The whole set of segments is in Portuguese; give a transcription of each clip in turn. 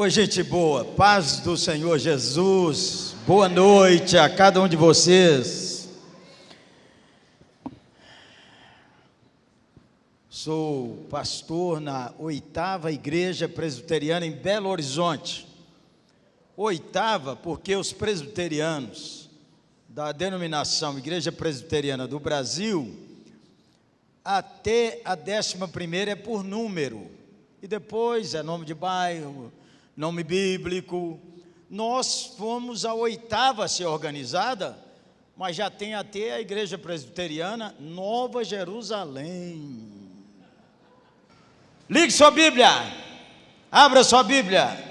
Oi, gente boa, paz do Senhor Jesus, boa noite a cada um de vocês. Sou pastor na 8ª Igreja Presbiteriana em Belo Horizonte. 8ª porque os presbiterianos da denominação Igreja Presbiteriana do Brasil, até a 11ª é por número, e depois é nome de bairro, nome bíblico. Nós fomos a 8ª a ser organizada, mas já tem até a Igreja Presbiteriana Nova Jerusalém. Ligue sua Bíblia, abra sua Bíblia,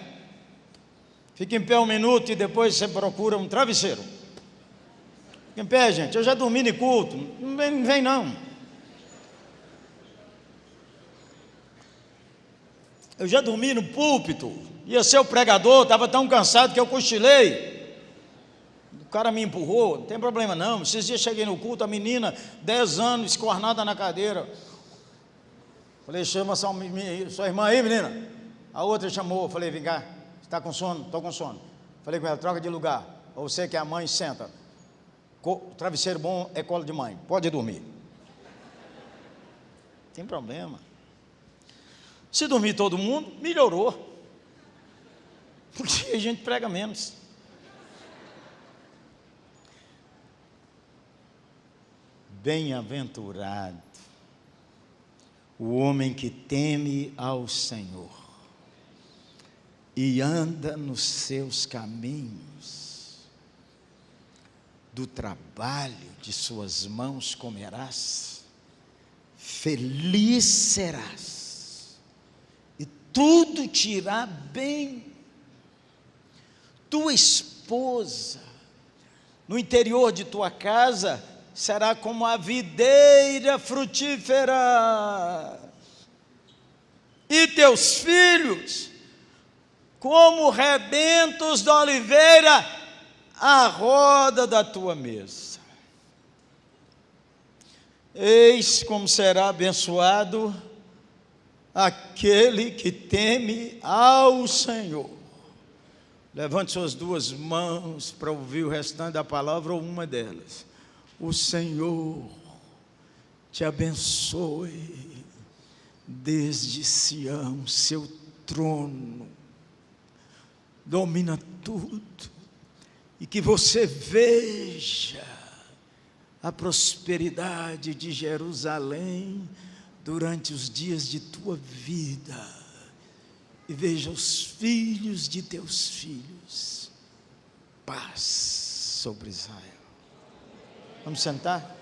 fique em pé um minuto e depois você procura um travesseiro. Fique em pé, gente, eu já dormi no culto, não vem não. Eu já dormi no púlpito, ia ser o pregador, estava tão cansado que eu cochilei. O cara me empurrou, não tem problema não. Esses dias cheguei no culto, a menina, 10 anos, escornada na cadeira. Falei, chama sua irmã aí, menina. A outra chamou, falei, vem cá, você está com sono? Estou com sono. Falei com ela, troca de lugar. Ou você que é a mãe, senta. Travesseiro bom é colo de mãe, pode dormir. Tem problema. Se dormir todo mundo, melhorou. Porque a gente prega menos. Bem-aventurado o homem que teme ao Senhor e anda nos seus caminhos. Do trabalho de suas mãos comerás, feliz serás, e tudo te irá bem. Tua esposa, no interior de tua casa, será como a videira frutífera, e teus filhos, como rebentos da oliveira, à roda da tua mesa. Eis como será abençoado aquele que teme ao Senhor. Levante suas duas mãos para ouvir o restante da palavra ou uma delas. O Senhor te abençoe desde Sião, seu trono domina tudo, e que você veja a prosperidade de Jerusalém durante os dias de tua vida, e veja os filhos de teus filhos. Paz sobre Israel. Vamos sentar?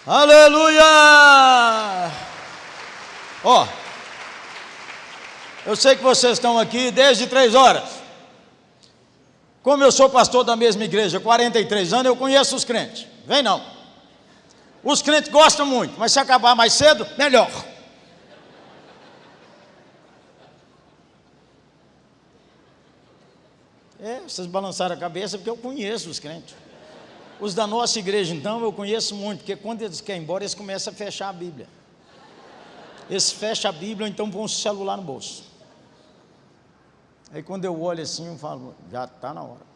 Aleluia! Ó, eu sei que vocês estão aqui desde 3 horas. Como eu sou pastor da mesma igreja há 43 anos, eu conheço os crentes. Vem não. Os crentes gostam muito, mas se acabar mais cedo, melhor. Vocês balançaram a cabeça porque eu conheço os crentes. Os da nossa igreja, então, eu conheço muito, porque quando eles querem ir embora, eles começam a fechar a Bíblia. Eles fecham a Bíblia, ou então põem o celular no bolso. Aí quando eu olho assim, eu falo, já está na hora.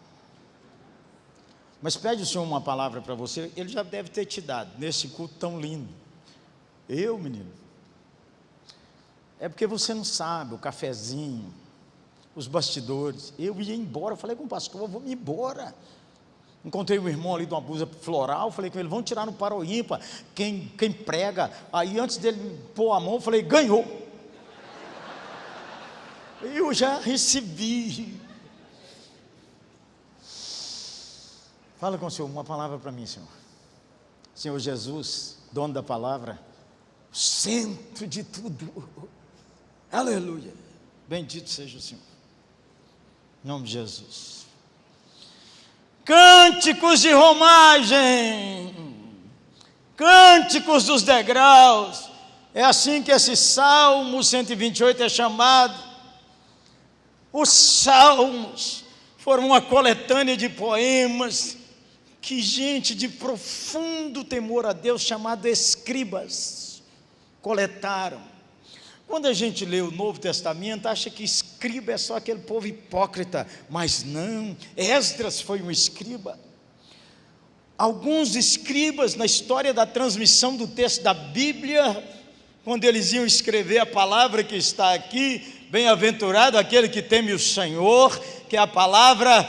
Mas pede o Senhor uma palavra para você, Ele já deve ter te dado, nesse culto tão lindo. Eu, menino, é porque você não sabe, o cafezinho, os bastidores. Eu ia embora, falei com o pastor, eu vou me embora. Encontrei um irmão ali de uma blusa floral, falei com ele, vamos tirar no Paro Ímpar, quem prega. Aí antes dele pôr a mão, eu falei, ganhou. Eu já recebi. Fala com o Senhor, uma palavra para mim, Senhor. Senhor Jesus, dono da palavra, centro de tudo. Aleluia. Bendito seja o Senhor. Em nome de Jesus. Cânticos de romagem, cânticos dos degraus, é assim que esse Salmo 128 é chamado. Os salmos foram uma coletânea de poemas que gente de profundo temor a Deus, chamado escribas, coletaram. Quando a gente lê o Novo Testamento, acha que escriba é só aquele povo hipócrita, mas não, Esdras foi um escriba. Alguns escribas na história da transmissão do texto da Bíblia, quando eles iam escrever a palavra que está aqui, bem-aventurado aquele que teme o Senhor, que é a palavra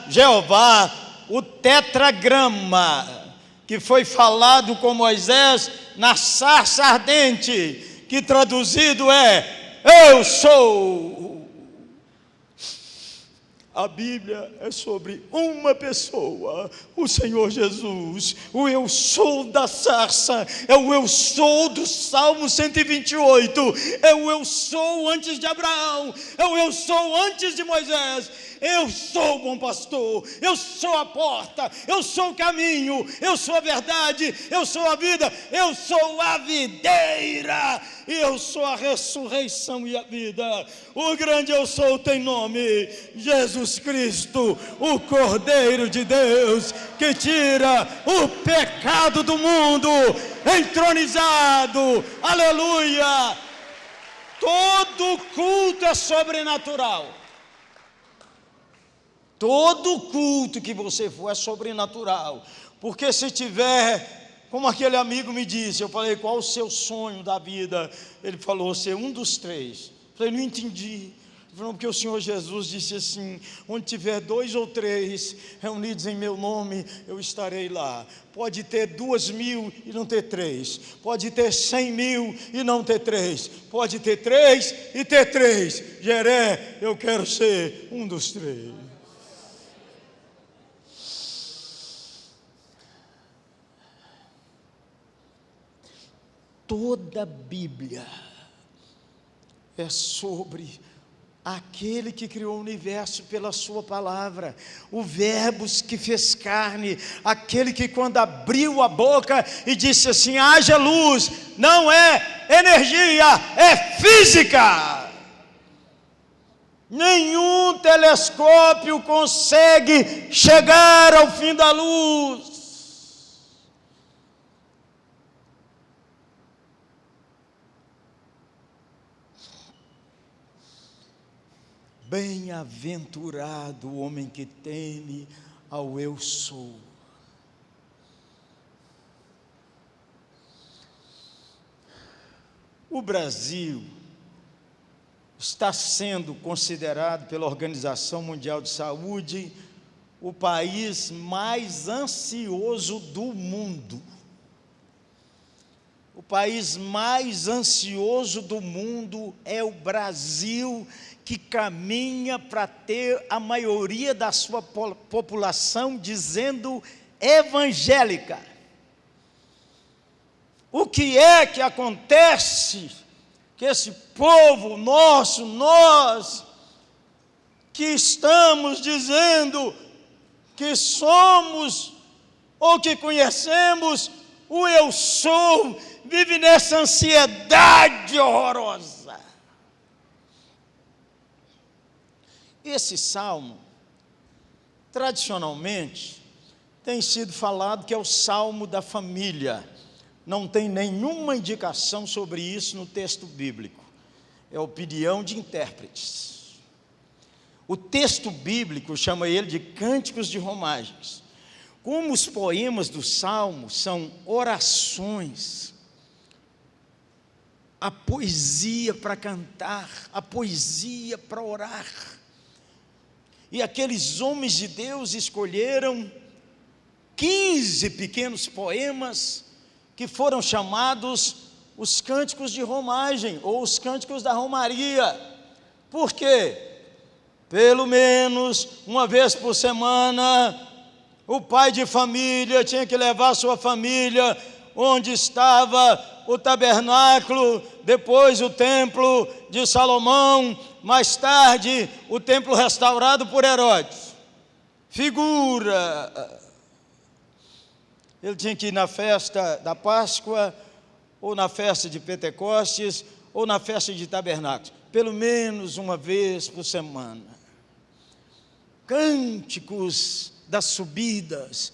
Jeová, o tetragrama, que foi falado com Moisés na sarça ardente, que traduzido é: eu sou. A Bíblia é sobre uma pessoa, o Senhor Jesus. O eu sou da sarça é o eu sou do Salmo 128, é o eu sou antes de Abraão, é o eu sou antes de Moisés. Eu sou o bom pastor, eu sou a porta, eu sou o caminho, eu sou a verdade, eu sou a vida, eu sou a videira, e eu sou a ressurreição e a vida. O grande eu sou tem nome: Jesus Cristo, o Cordeiro de Deus, que tira o pecado do mundo, entronizado, aleluia. Todo culto é sobrenatural. Todo culto que você for é sobrenatural, porque se tiver, como aquele amigo me disse, eu falei: qual o seu sonho da vida? Ele falou: ser um dos três. Eu falei: não entendi. Ele falou: porque o Senhor Jesus disse assim: onde tiver 2 ou 3 reunidos em meu nome, eu estarei lá. Pode ter 2.000 e não ter 3, pode ter 100.000 e não ter 3, pode ter 3 e ter 3. Jeré, eu quero ser um dos 3. Toda a Bíblia é sobre aquele que criou o universo pela sua palavra, o Verbo que fez carne, aquele que quando abriu a boca e disse assim: haja luz, não é energia, é física. Nenhum telescópio consegue chegar ao fim da luz. Bem-aventurado o homem que teme ao eu sou. O Brasil está sendo considerado pela Organização Mundial de Saúde o país mais ansioso do mundo. O país mais ansioso do mundo é o Brasil, que caminha para ter a maioria da sua população dizendo evangélica. O que é que acontece? Que esse povo nosso, nós, que estamos dizendo que somos ou que conhecemos o eu sou, vive nessa ansiedade horrorosa. Esse salmo, tradicionalmente, tem sido falado que é o salmo da família. Não tem nenhuma indicação sobre isso no texto bíblico. É opinião de intérpretes. O texto bíblico chama ele de cânticos de romagens. Como os poemas do salmo são orações, a poesia para cantar, a poesia para orar. E aqueles homens de Deus escolheram 15 pequenos poemas que foram chamados os cânticos de romagem, ou os cânticos da romaria. Por quê? Pelo menos uma vez por semana, o pai de família tinha que levar sua família onde estava o tabernáculo, depois o templo de Salomão, mais tarde o templo restaurado por Herodes. Figura. Ele tinha que ir na festa da Páscoa, ou na festa de Pentecostes, ou na festa de tabernáculos, pelo menos uma vez por semana. Cânticos das subidas,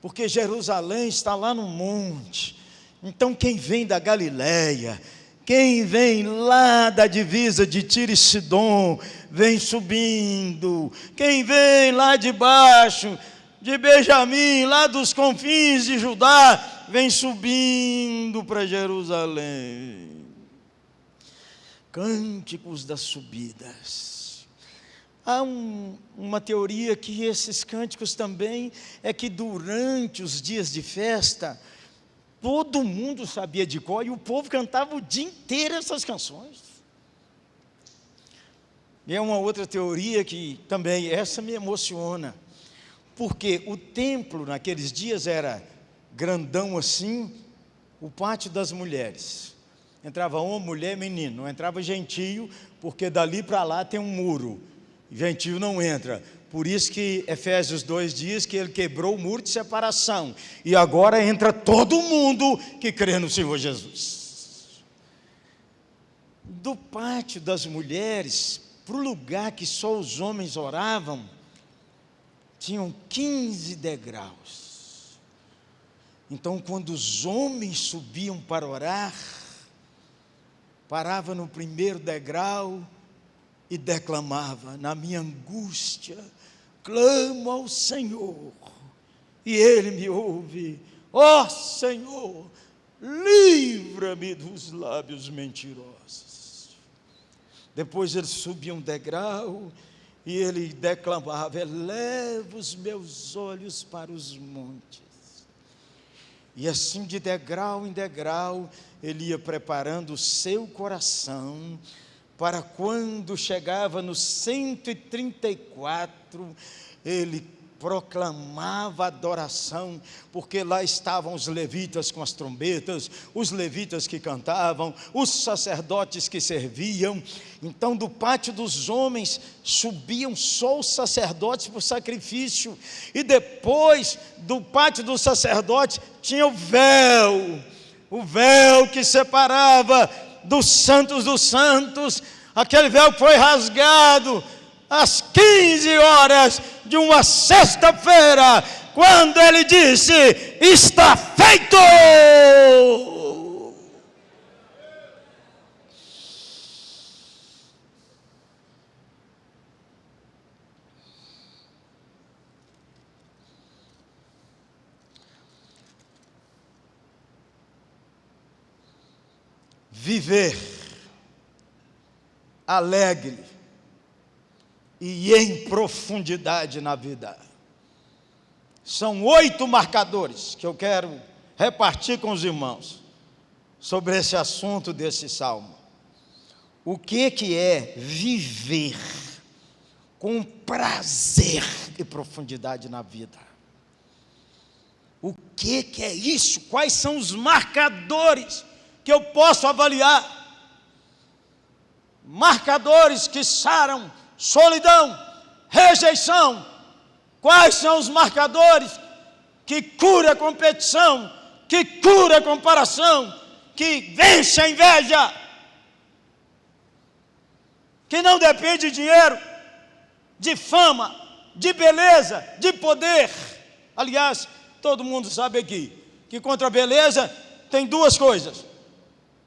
porque Jerusalém está lá no monte. Então quem vem da Galileia, Quem vem lá da divisa de Tiro e Sidom, vem subindo. Quem vem lá de baixo, de Benjamim, lá dos confins de Judá, vem subindo para Jerusalém. Cânticos das subidas. Há uma teoria que esses cânticos também é que durante os dias de festa, todo mundo sabia de cor e o povo cantava o dia inteiro essas canções. E é uma outra teoria que também, essa me emociona, porque o templo naqueles dias era grandão assim, o pátio das mulheres. Entrava homem, mulher, menino, não entrava gentio, porque dali para lá tem um muro, gentio não entra. Por isso que Efésios 2 diz que ele quebrou o muro de separação. E agora entra todo mundo que crê no Senhor Jesus. Do pátio das mulheres, para o lugar que só os homens oravam, tinham 15 degraus. Então, quando os homens subiam para orar, parava no primeiro degrau e declamava: na minha angústia, clamo ao Senhor, e Ele me ouve. Ó Senhor, livra-me dos lábios mentirosos. Depois ele subia um degrau, e ele declamava: eleva os meus olhos para os montes. E assim, de degrau em degrau, ele ia preparando o seu coração, para quando chegava no 134, ele proclamava adoração, porque lá estavam os levitas com as trombetas, os levitas que cantavam, os sacerdotes que serviam. Então, do pátio dos homens subiam só os sacerdotes para o sacrifício, e depois do pátio dos sacerdotes tinha o véu que separava dos santos, aquele véu foi rasgado às 15 horas de uma sexta-feira, quando ele disse: está feito! Viver alegre e em profundidade na vida. São 8 marcadores que eu quero repartir com os irmãos sobre esse assunto desse salmo. O que é viver com prazer e profundidade na vida? O que é isso? Quais são os marcadores que eu posso avaliar? Marcadores que saram solidão, rejeição. Quais são os marcadores que cura a competição, que cura a comparação, que vence a inveja, que não depende de dinheiro, de fama, de beleza, de poder? Aliás, todo mundo sabe aqui que contra a beleza tem 2 coisas: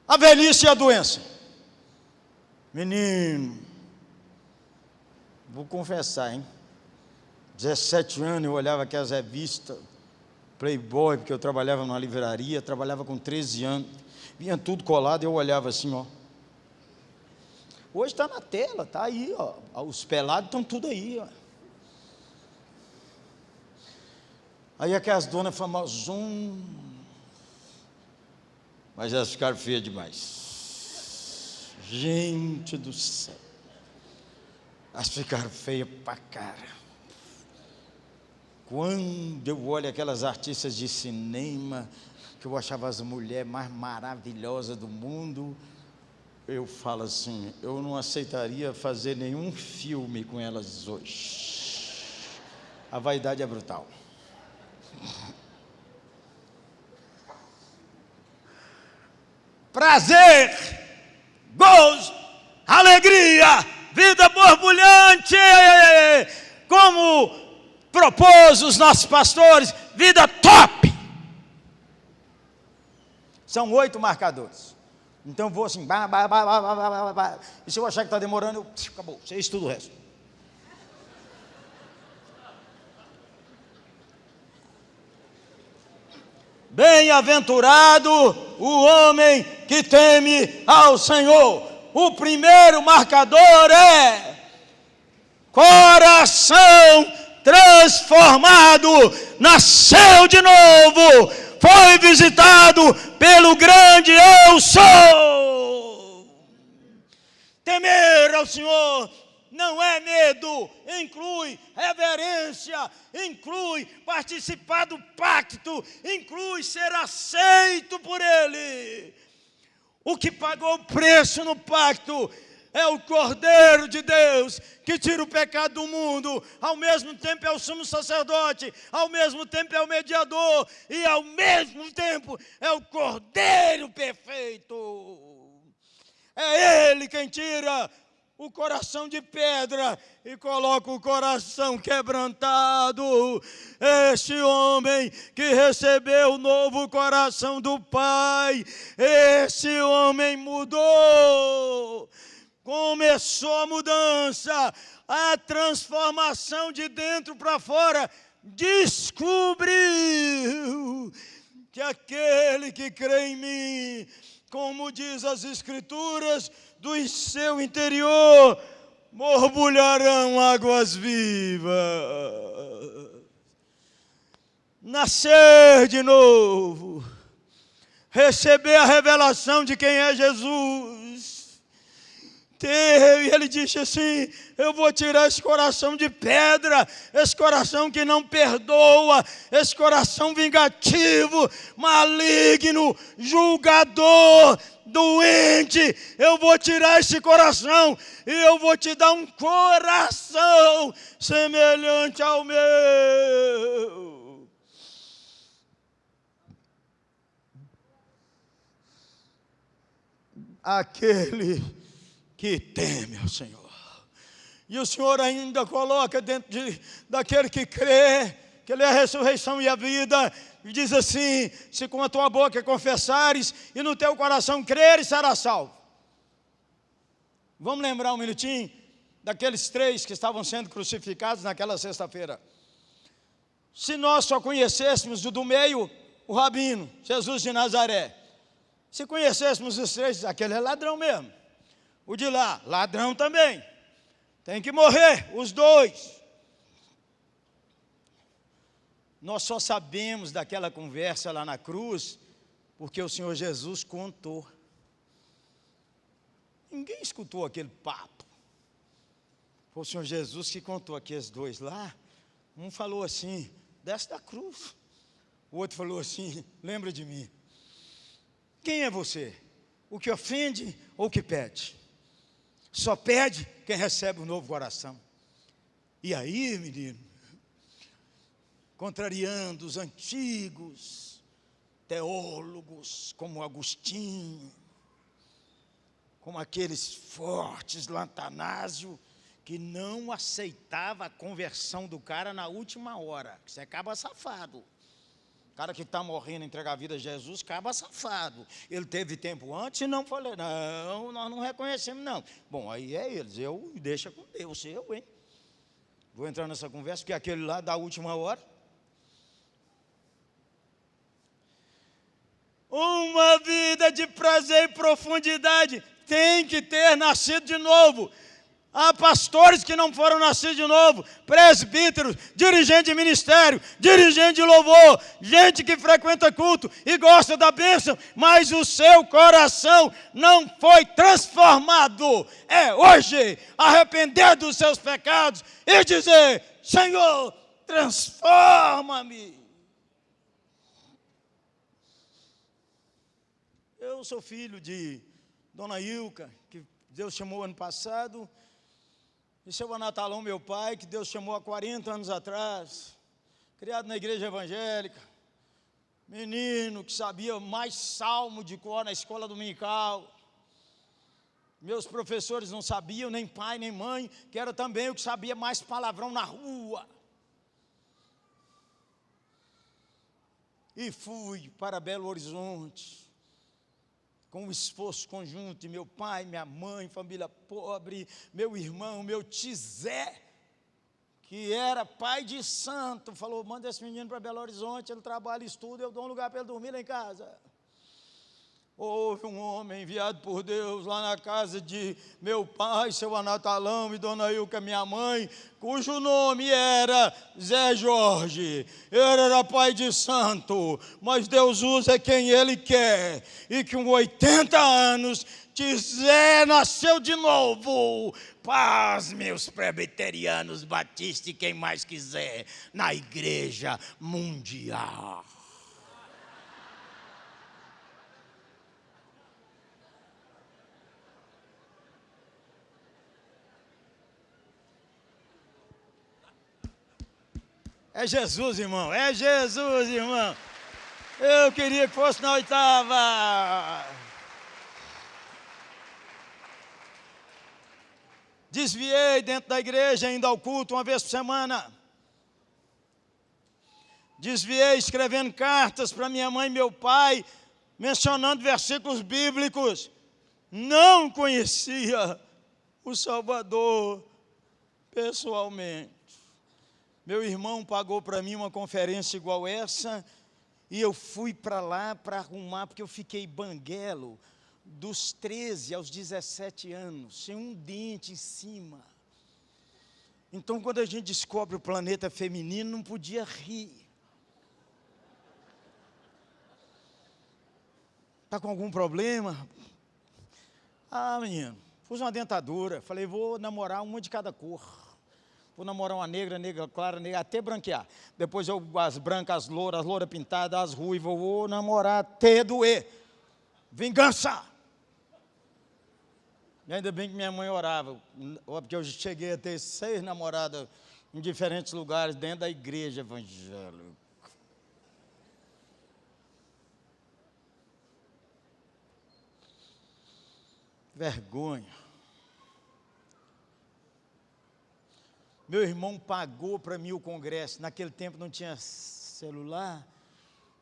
a velhice e a doença. Menino, vou confessar, hein? 17 anos eu olhava aquelas revistas Playboy, porque eu trabalhava numa livraria, trabalhava com 13 anos, vinha tudo colado e eu olhava assim, ó. Hoje está na tela, está aí, ó. Os pelados estão tudo aí, ó. Aí aquelas donas famosas, mas elas ficaram feias demais. Gente do céu, elas ficaram feias pra cara. Quando eu olho aquelas artistas de cinema, que eu achava as mulheres mais maravilhosas do mundo, eu falo assim: eu não aceitaria fazer nenhum filme com elas hoje. A vaidade é brutal. Prazer, gozo, alegria, vida borbulhante, como propôs os nossos pastores, vida top. São 8 marcadores. Então eu vou assim, e se eu achar que está demorando, acabou, você estuda o resto. Bem-aventurado o homem que teme ao Senhor. O primeiro marcador é coração transformado, nasceu de novo, foi visitado pelo grande eu sou. Temer ao Senhor não é medo, inclui reverência, inclui participar do pacto, inclui ser aceito por Ele. O que pagou o preço no pacto é o Cordeiro de Deus, que tira o pecado do mundo, ao mesmo tempo é o sumo sacerdote, ao mesmo tempo é o mediador, e ao mesmo tempo é o Cordeiro perfeito. É Ele quem tira o coração de pedra e coloca o coração quebrantado. Este homem que recebeu o novo coração do Pai, esse homem mudou. Começou a mudança, a transformação de dentro para fora. Descobriu que aquele que crê em mim, como diz as Escrituras, do seu interior borbulharão águas vivas. Nascer de novo, receber a revelação de quem é Jesus. E ele disse assim: eu vou tirar esse coração de pedra, esse coração que não perdoa, esse coração vingativo, maligno, julgador, doente. Eu vou tirar esse coração e eu vou te dar um coração semelhante ao meu. Aquele que teme ao Senhor. E o Senhor ainda coloca dentro daquele que crê, que Ele é a ressurreição e a vida, e diz assim: se com a tua boca confessares e no teu coração creres, serás salvo. Vamos lembrar um minutinho daqueles 3 que estavam sendo crucificados naquela sexta-feira. Se nós só conhecêssemos o do meio, o rabino, Jesus de Nazaré, se conhecêssemos os 3, aquele é ladrão mesmo. O de lá, ladrão também. Tem que morrer, os 2. Nós só sabemos daquela conversa lá na cruz, porque o Senhor Jesus contou. Ninguém escutou aquele papo. Foi o Senhor Jesus que contou aqueles 2 lá. Um falou assim: desce da cruz. O outro falou assim: lembra de mim. Quem é você? O que ofende ou o que pede? Só pede quem recebe um novo coração. E aí, menino, contrariando os antigos teólogos, como Agostinho, como aqueles fortes lá Atanásio, que não aceitava a conversão do cara na última hora. Você acaba safado. O cara que está morrendo, entregar a vida a Jesus, acaba safado. Ele teve tempo antes e não falei, não, nós não reconhecemos, não. Bom, aí é eles, eu deixa com Deus, eu, hein? Vou entrar nessa conversa, porque aquele lá da última hora. Uma vida de prazer e profundidade tem que ter nascido de novo. Há pastores que não foram nascidos de novo, presbíteros, dirigente de ministério, dirigente de louvor, gente que frequenta culto e gosta da bênção, mas o seu coração não foi transformado. É hoje arrepender dos seus pecados e dizer: Senhor, transforma-me. Eu sou filho de Dona Ilka, que Deus chamou ano passado, e seu Anatalão, meu pai, que Deus chamou há 40 anos atrás, criado na igreja evangélica, menino que sabia mais salmo de cor na escola dominical. Meus professores não sabiam, nem pai, nem mãe, que era também o que sabia mais palavrão na rua. E fui para Belo Horizonte, com o esforço conjunto de meu pai, minha mãe, família pobre, meu irmão, meu tizé, que era pai de santo, falou, manda esse menino para Belo Horizonte, ele trabalha, estuda, eu dou um lugar para ele dormir lá em casa. Houve um homem enviado por Deus lá na casa de meu pai, seu Anatalão e dona Ilka, minha mãe, cujo nome era Zé Jorge. Ele era pai de santo, mas Deus usa quem Ele quer. E com 80 anos, Zé nasceu de novo. Paz, meus presbiterianos, batistas e quem mais quiser, na igreja mundial. É Jesus, irmão, é Jesus, irmão. Eu queria que fosse na oitava. Desviei dentro da igreja, indo ao culto uma vez por semana. Desviei escrevendo cartas para minha mãe e meu pai, mencionando versículos bíblicos. Não conhecia o Salvador pessoalmente. Meu irmão pagou para mim uma conferência igual essa, e eu fui para lá para arrumar, porque eu fiquei banguelo dos 13 aos 17 anos, sem um dente em cima. Então, quando a gente descobre o planeta feminino, não podia rir. Está com algum problema? Ah, menino, pus uma dentadura, falei, vou namorar uma de cada cor. Vou namorar uma negra, negra clara, negra, até branquear. Depois as brancas, as louras pintadas, as ruivas, vou namorar até doer. Vingança! E ainda bem que minha mãe orava, porque eu cheguei a ter 6 namoradas em diferentes lugares dentro da igreja evangélica. Vergonha. Meu irmão pagou para mim o congresso. Naquele tempo não tinha celular,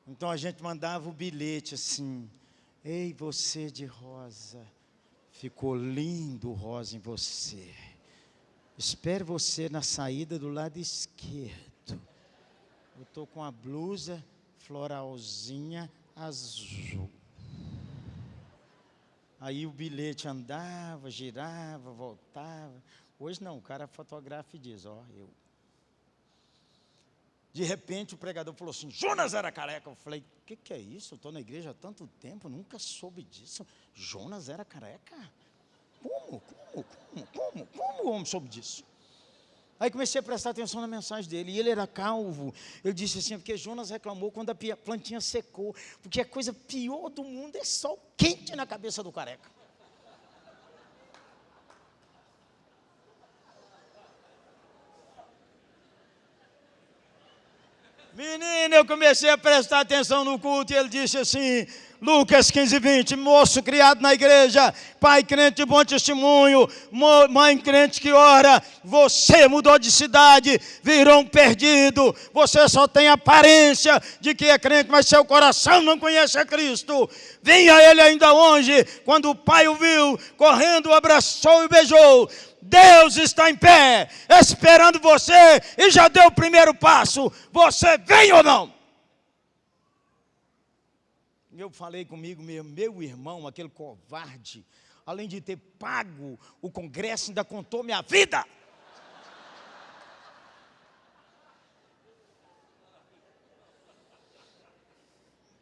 então a gente mandava o bilhete assim: ei, você de rosa, ficou lindo o rosa em você. Espero você na saída do lado esquerdo. Eu estou com a blusa floralzinha azul. Aí o bilhete andava, girava, voltava. Hoje não, o cara fotografa e diz, ó, eu. De repente o pregador falou assim, Jonas era careca. Eu falei, o que é isso? Eu estou na igreja há tanto tempo, nunca soube disso. Jonas era careca? Como o homem soube disso? Aí comecei a prestar atenção na mensagem dele, e ele era calvo. Ele disse assim, porque Jonas reclamou quando a plantinha secou, porque a coisa pior do mundo é sol quente na cabeça do careca. Menino, eu comecei a prestar atenção no culto e ele disse assim, Lucas 15:20, moço criado na igreja, pai crente de bom testemunho, mãe crente que ora, você mudou de cidade, virou um perdido, você só tem aparência de que é crente, mas seu coração não conhece a Cristo. Vinha ele ainda longe, quando o pai o viu, correndo, o abraçou e beijou. Deus está em pé, esperando você, e já deu o primeiro passo. Você vem ou não? Eu falei comigo mesmo, meu irmão, aquele covarde, além de ter pago o congresso, ainda contou minha vida.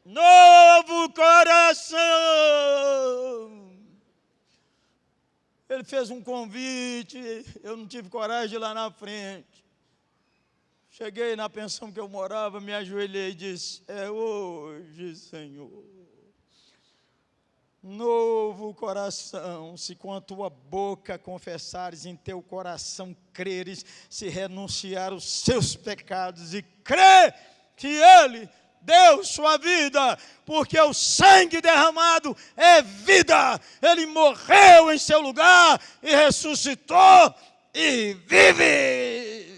Novo coração. Ele fez um convite, eu não tive coragem de ir lá na frente. Cheguei na pensão que eu morava, me ajoelhei e disse, é hoje, Senhor. Novo coração, se com a tua boca confessares, em teu coração creres, se renunciar os seus pecados e crer que Ele deu sua vida, porque o sangue derramado é vida. Ele morreu em seu lugar e ressuscitou e vive.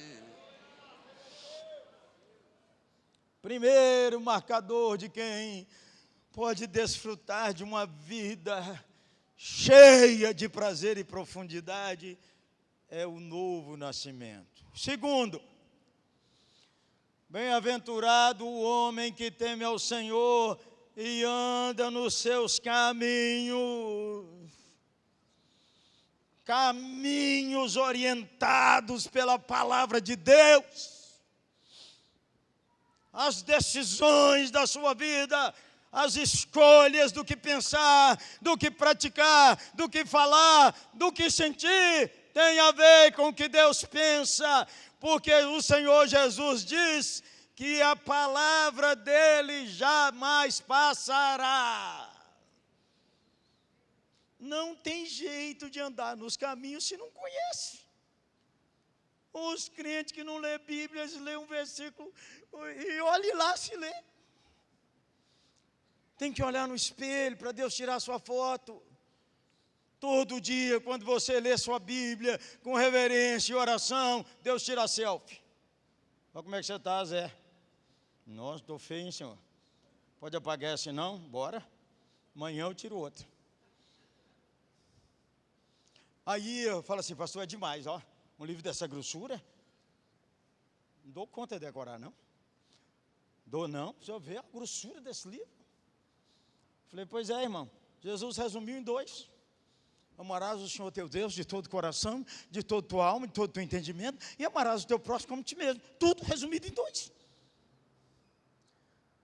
Primeiro marcador de quem pode desfrutar de uma vida cheia de prazer e profundidade é o novo nascimento. Segundo, bem-aventurado o homem que teme ao Senhor e anda nos seus caminhos. Caminhos orientados pela palavra de Deus. As decisões da sua vida, as escolhas do que pensar, do que praticar, do que falar, do que sentir, tem a ver com o que Deus pensa, porque o Senhor Jesus diz que a palavra dele jamais passará. Não tem jeito de andar nos caminhos se não conhece. Os crentes que não lê Bíblia, eles lêem um versículo e olhe lá se lê. Tem que olhar no espelho para Deus tirar sua foto. Todo dia, quando você lê sua Bíblia com reverência e oração, Deus tira a selfie. Olha como é que você está, Zé. Nossa, estou feio, hein, senhor? Pode apagar essa não? Bora. Amanhã eu tiro outra. Aí eu falo assim, pastor, é demais, ó. Um livro dessa grossura. Não dou conta de decorar, não. Dou não, você vê a grossura desse livro. Falei, pois é, irmão. Jesus resumiu em 2. Amarás o Senhor teu Deus de todo o coração, de toda a tua alma, de todo o teu entendimento, e amarás o teu próximo como ti mesmo. Tudo resumido em 2.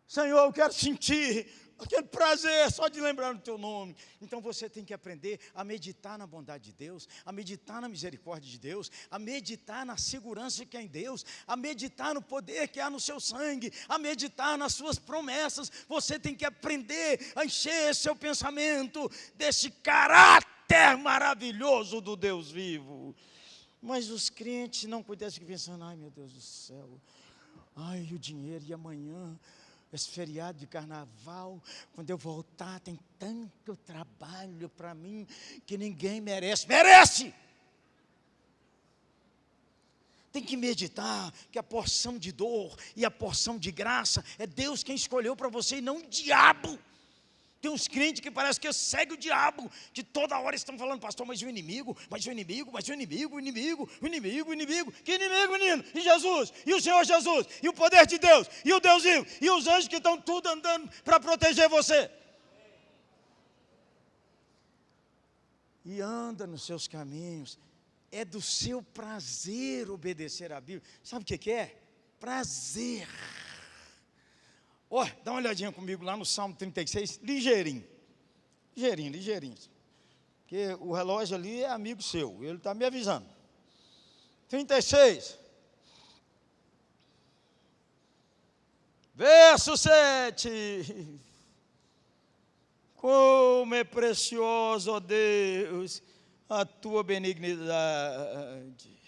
Senhor, eu quero sentir aquele prazer só de lembrar do teu nome. Então você tem que aprender a meditar na bondade de Deus, a meditar na misericórdia de Deus, a meditar na segurança que há em Deus, a meditar no poder que há no seu sangue, a meditar nas suas promessas. Você tem que aprender a encher seu pensamento desse caráter maravilhoso do Deus vivo. Mas os crentes não pudessem ficar pensando, ai meu Deus do céu, ai o dinheiro e amanhã, esse feriado de carnaval, quando eu voltar, tem tanto trabalho para mim que ninguém merece. Merece! Tem que meditar que a porção de dor e a porção de graça é Deus quem escolheu para você e não o diabo. Tem uns crentes que parece que segue o diabo, que toda hora estão falando, pastor, mas o inimigo, mas o inimigo, mas o inimigo, o inimigo, o inimigo, o inimigo. Que inimigo, menino? E Jesus, e o Senhor Jesus, e o poder de Deus, e o Deus vivo, e os anjos que estão tudo andando para proteger você. E anda nos seus caminhos. É do seu prazer obedecer à Bíblia. Sabe o que é? Prazer. Ó, dá uma olhadinha comigo lá no Salmo 36, ligeirinho. Porque o relógio ali é amigo seu, ele está me avisando. 36. Verso 7. Como é precioso, ó Deus, a tua benignidade.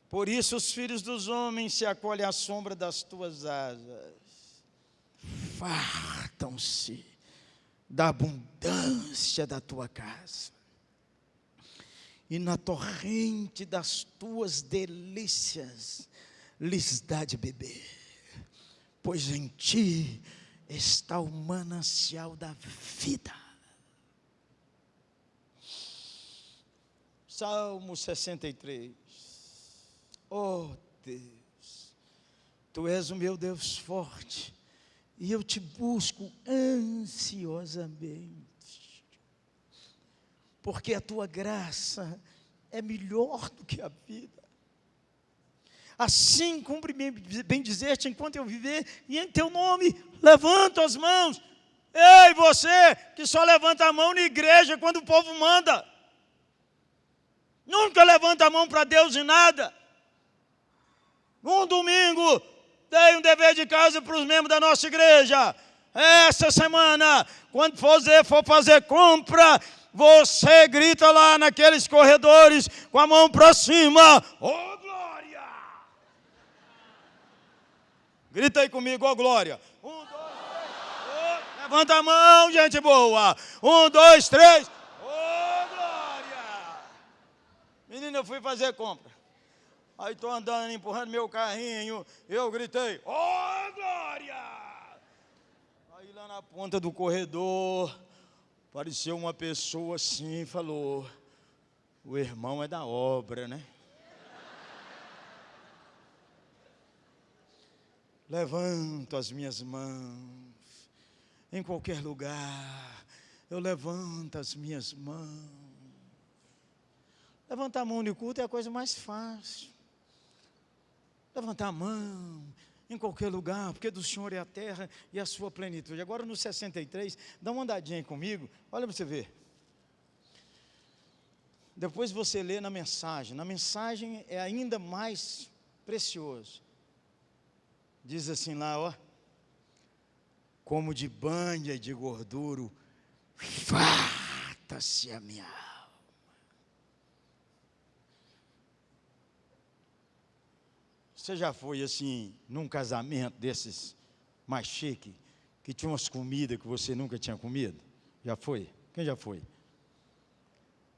Por isso os filhos dos homens se acolhem à sombra das tuas asas. Fartam-se da abundância da tua casa, e na torrente das tuas delícias lhes dá de beber, pois em ti está o manancial da vida. Salmo 63. Oh Deus, tu és o meu Deus forte, e eu te busco ansiosamente, porque a tua graça é melhor do que a vida. Assim cumpre bem dizer-te enquanto eu viver, e em teu nome levanto as mãos. Ei, você que só levanta a mão na igreja quando o povo manda, nunca levanta a mão para Deus em nada. Um domingo dei um dever de casa para os membros da nossa igreja. Essa semana, quando for fazer compra, você grita lá naqueles corredores com a mão para cima. Oh, glória! Grita aí comigo, oh, glória. 1, 2, 3. Oh, levanta a mão, gente boa. 1, 2, 3. Oh, glória! Menina, eu fui fazer compra. Aí estou andando, empurrando meu carrinho, eu gritei, oh glória! Aí lá na ponta do corredor, apareceu uma pessoa assim e falou: o irmão é da obra, né? Levanto as minhas mãos, em qualquer lugar, eu levanto as minhas mãos. Levantar a mão no culto é a coisa mais fácil. Levantar a mão em qualquer lugar, porque do Senhor é a terra e a sua plenitude. Agora no 63, dá uma andadinha aí comigo, olha para você ver. Depois você lê na mensagem é ainda mais precioso. Diz assim lá, ó: como de banha e de gordura, farta-se a minha alma. Você já foi assim, num casamento desses mais chique, que tinha umas comidas que você nunca tinha comido? Já foi? Quem já foi?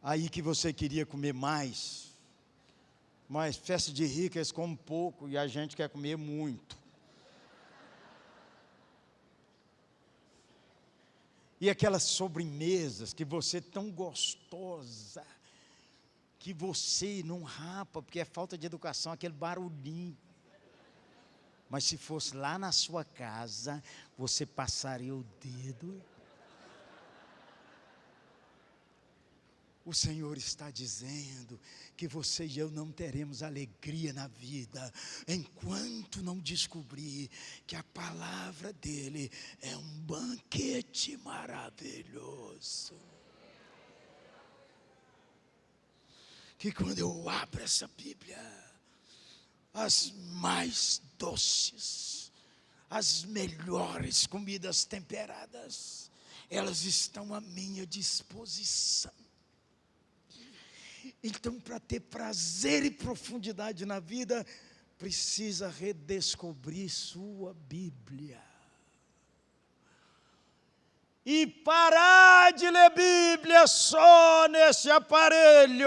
Aí que você queria comer mais, mas festa de rico eles comem pouco e a gente quer comer muito. E aquelas sobremesas que você tão gostosa, que você não rapa, porque é falta de educação, aquele barulhinho. Mas se fosse lá na sua casa, você passaria o dedo. O Senhor está dizendo que você e eu não teremos alegria na vida, enquanto não descobrir que a palavra dEle é um banquete maravilhoso. Que quando eu abro essa Bíblia, as mais doces, as melhores comidas temperadas, elas estão à minha disposição. Então, para ter prazer e profundidade na vida, precisa redescobrir sua Bíblia. E parar de ler Bíblia só nesse aparelho.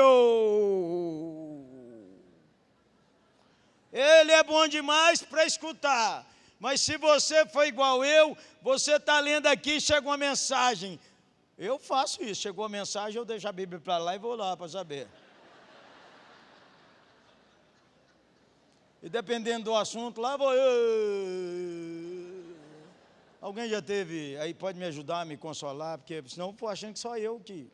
Ele é bom demais para escutar. Mas se você for igual eu, você está lendo aqui e chega uma mensagem. Eu faço isso, chegou a mensagem, eu deixo a Bíblia para lá e vou lá para saber. E dependendo do assunto, lá vou eu. Alguém já teve, aí pode me ajudar, me consolar, porque senão eu estou achando que só eu que...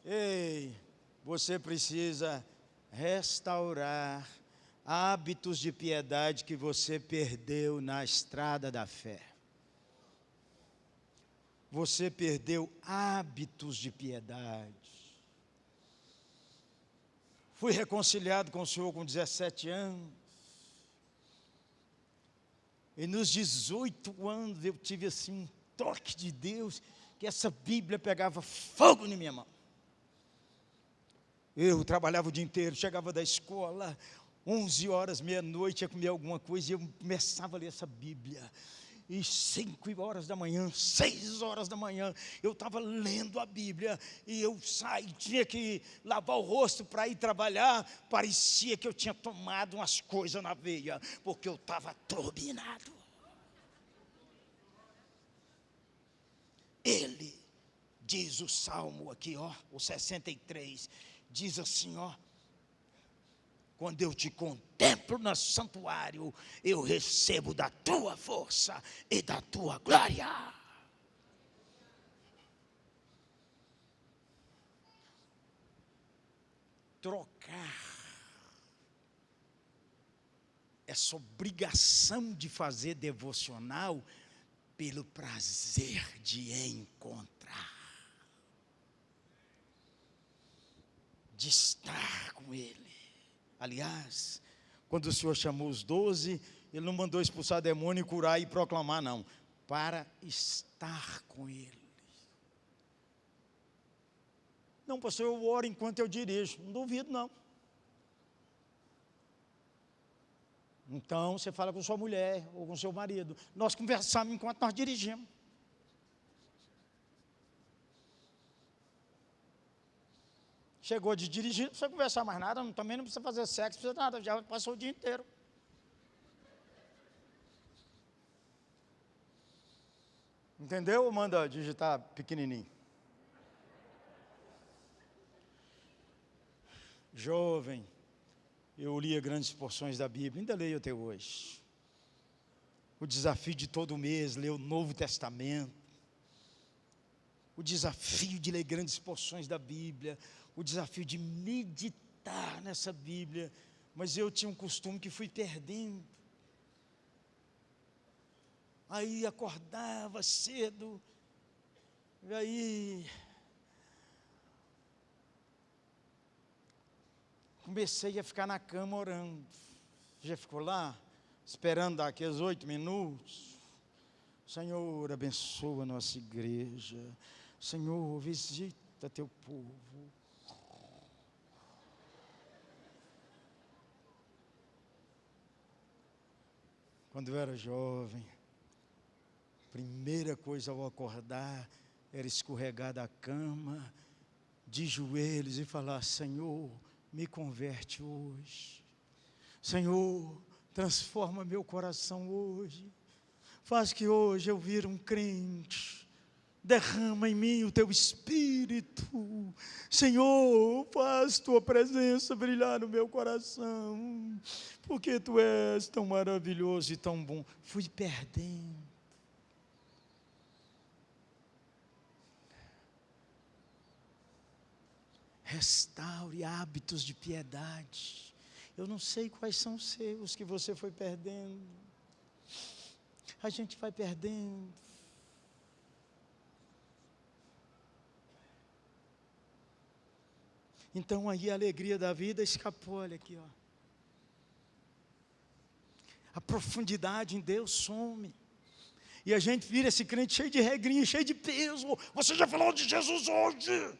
Ei, você precisa restaurar hábitos de piedade que você perdeu na estrada da fé. Você perdeu hábitos de piedade. Fui reconciliado com o Senhor com 17 anos. E nos 18 anos eu tive assim um toque de Deus, que essa Bíblia pegava fogo na minha mão. Eu trabalhava o dia inteiro, chegava da escola, 11 horas, meia-noite, ia comer alguma coisa, e eu começava a ler essa Bíblia. E 5 horas da manhã, 6 horas da manhã, eu estava lendo a Bíblia, e eu saí, tinha que lavar o rosto para ir trabalhar, parecia que eu tinha tomado umas coisas na veia, porque eu estava turbinado. Ele, diz o Salmo aqui, ó, o 63, diz assim, ó: quando eu te contemplo no santuário, eu recebo da tua força e da tua glória. Trocar essa obrigação de fazer devocional pelo prazer de encontrar, de estar com Ele. Aliás, quando o Senhor chamou os 12, Ele não mandou expulsar demônio e curar e proclamar, não. Para estar com Ele. Não, pastor, eu oro enquanto eu dirijo. Não duvido, não. Então, você fala com sua mulher ou com seu marido. Nós conversamos enquanto nós dirigimos. Chegou de dirigir, não precisa conversar mais nada, também não precisa fazer sexo, não precisa nada, já passou o dia inteiro. Entendeu? Ou manda digitar pequenininho? Jovem, eu lia grandes porções da Bíblia, ainda leio até hoje. O desafio de todo mês, ler o Novo Testamento. O desafio de ler grandes porções da Bíblia. O desafio de meditar nessa Bíblia. Mas eu tinha um costume que fui perdendo. Aí acordava cedo. E aí comecei a ficar na cama orando. Já ficou lá? Esperando dar aqueles 8 minutos. Senhor, abençoa a nossa igreja. Senhor, visita teu povo. Quando eu era jovem, a primeira coisa ao acordar era escorregar da cama, de joelhos e falar: Senhor, me converte hoje. Senhor, transforma meu coração hoje. Faz que hoje eu vire um crente. Derrama em mim o teu Espírito. Senhor, faz tua presença brilhar no meu coração. Porque tu és tão maravilhoso e tão bom. Fui perdendo. Restaure hábitos de piedade. Eu não sei quais são os seus que você foi perdendo. A gente vai perdendo. Então aí a alegria da vida escapou, olha aqui, ó. A profundidade em Deus some. E a gente vira esse crente cheio de regrinha, cheio de peso. Você já falou de Jesus hoje?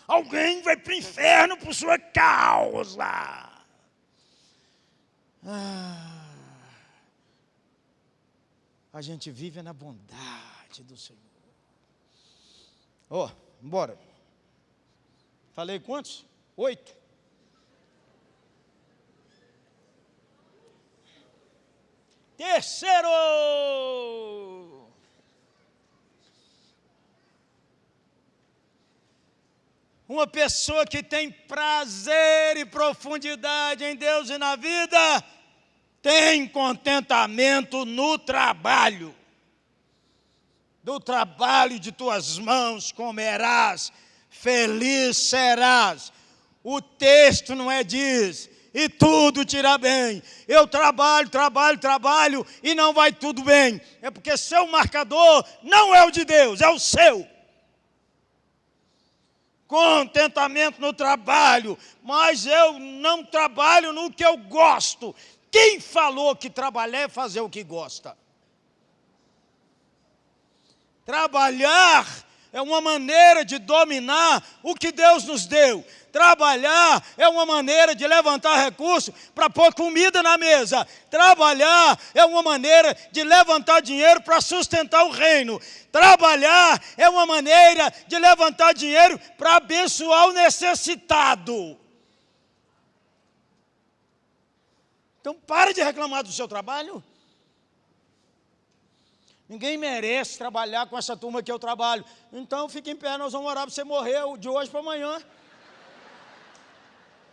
Alguém vai para o inferno por sua causa. A gente vive na bondade do Senhor. Bora. Falei quantos? 8. Terceiro. Uma pessoa que tem prazer e profundidade em Deus e na vida, tem contentamento no trabalho. Do trabalho de tuas mãos comerás, feliz serás. O texto não diz, e tudo te irá bem. Eu trabalho e não vai tudo bem. É porque seu marcador não é o de Deus, é o seu. Contentamento no trabalho, mas eu não trabalho no que eu gosto. Quem falou que trabalhar é fazer o que gosta? Trabalhar é uma maneira de dominar o que Deus nos deu. Trabalhar é uma maneira de levantar recursos para pôr comida na mesa. Trabalhar é uma maneira de levantar dinheiro para sustentar o reino. Trabalhar é uma maneira de levantar dinheiro para abençoar o necessitado. Então, para de reclamar do seu trabalho. Ninguém merece trabalhar com essa turma que eu trabalho. Então, fique em pé, nós vamos orar para você morrer de hoje para amanhã.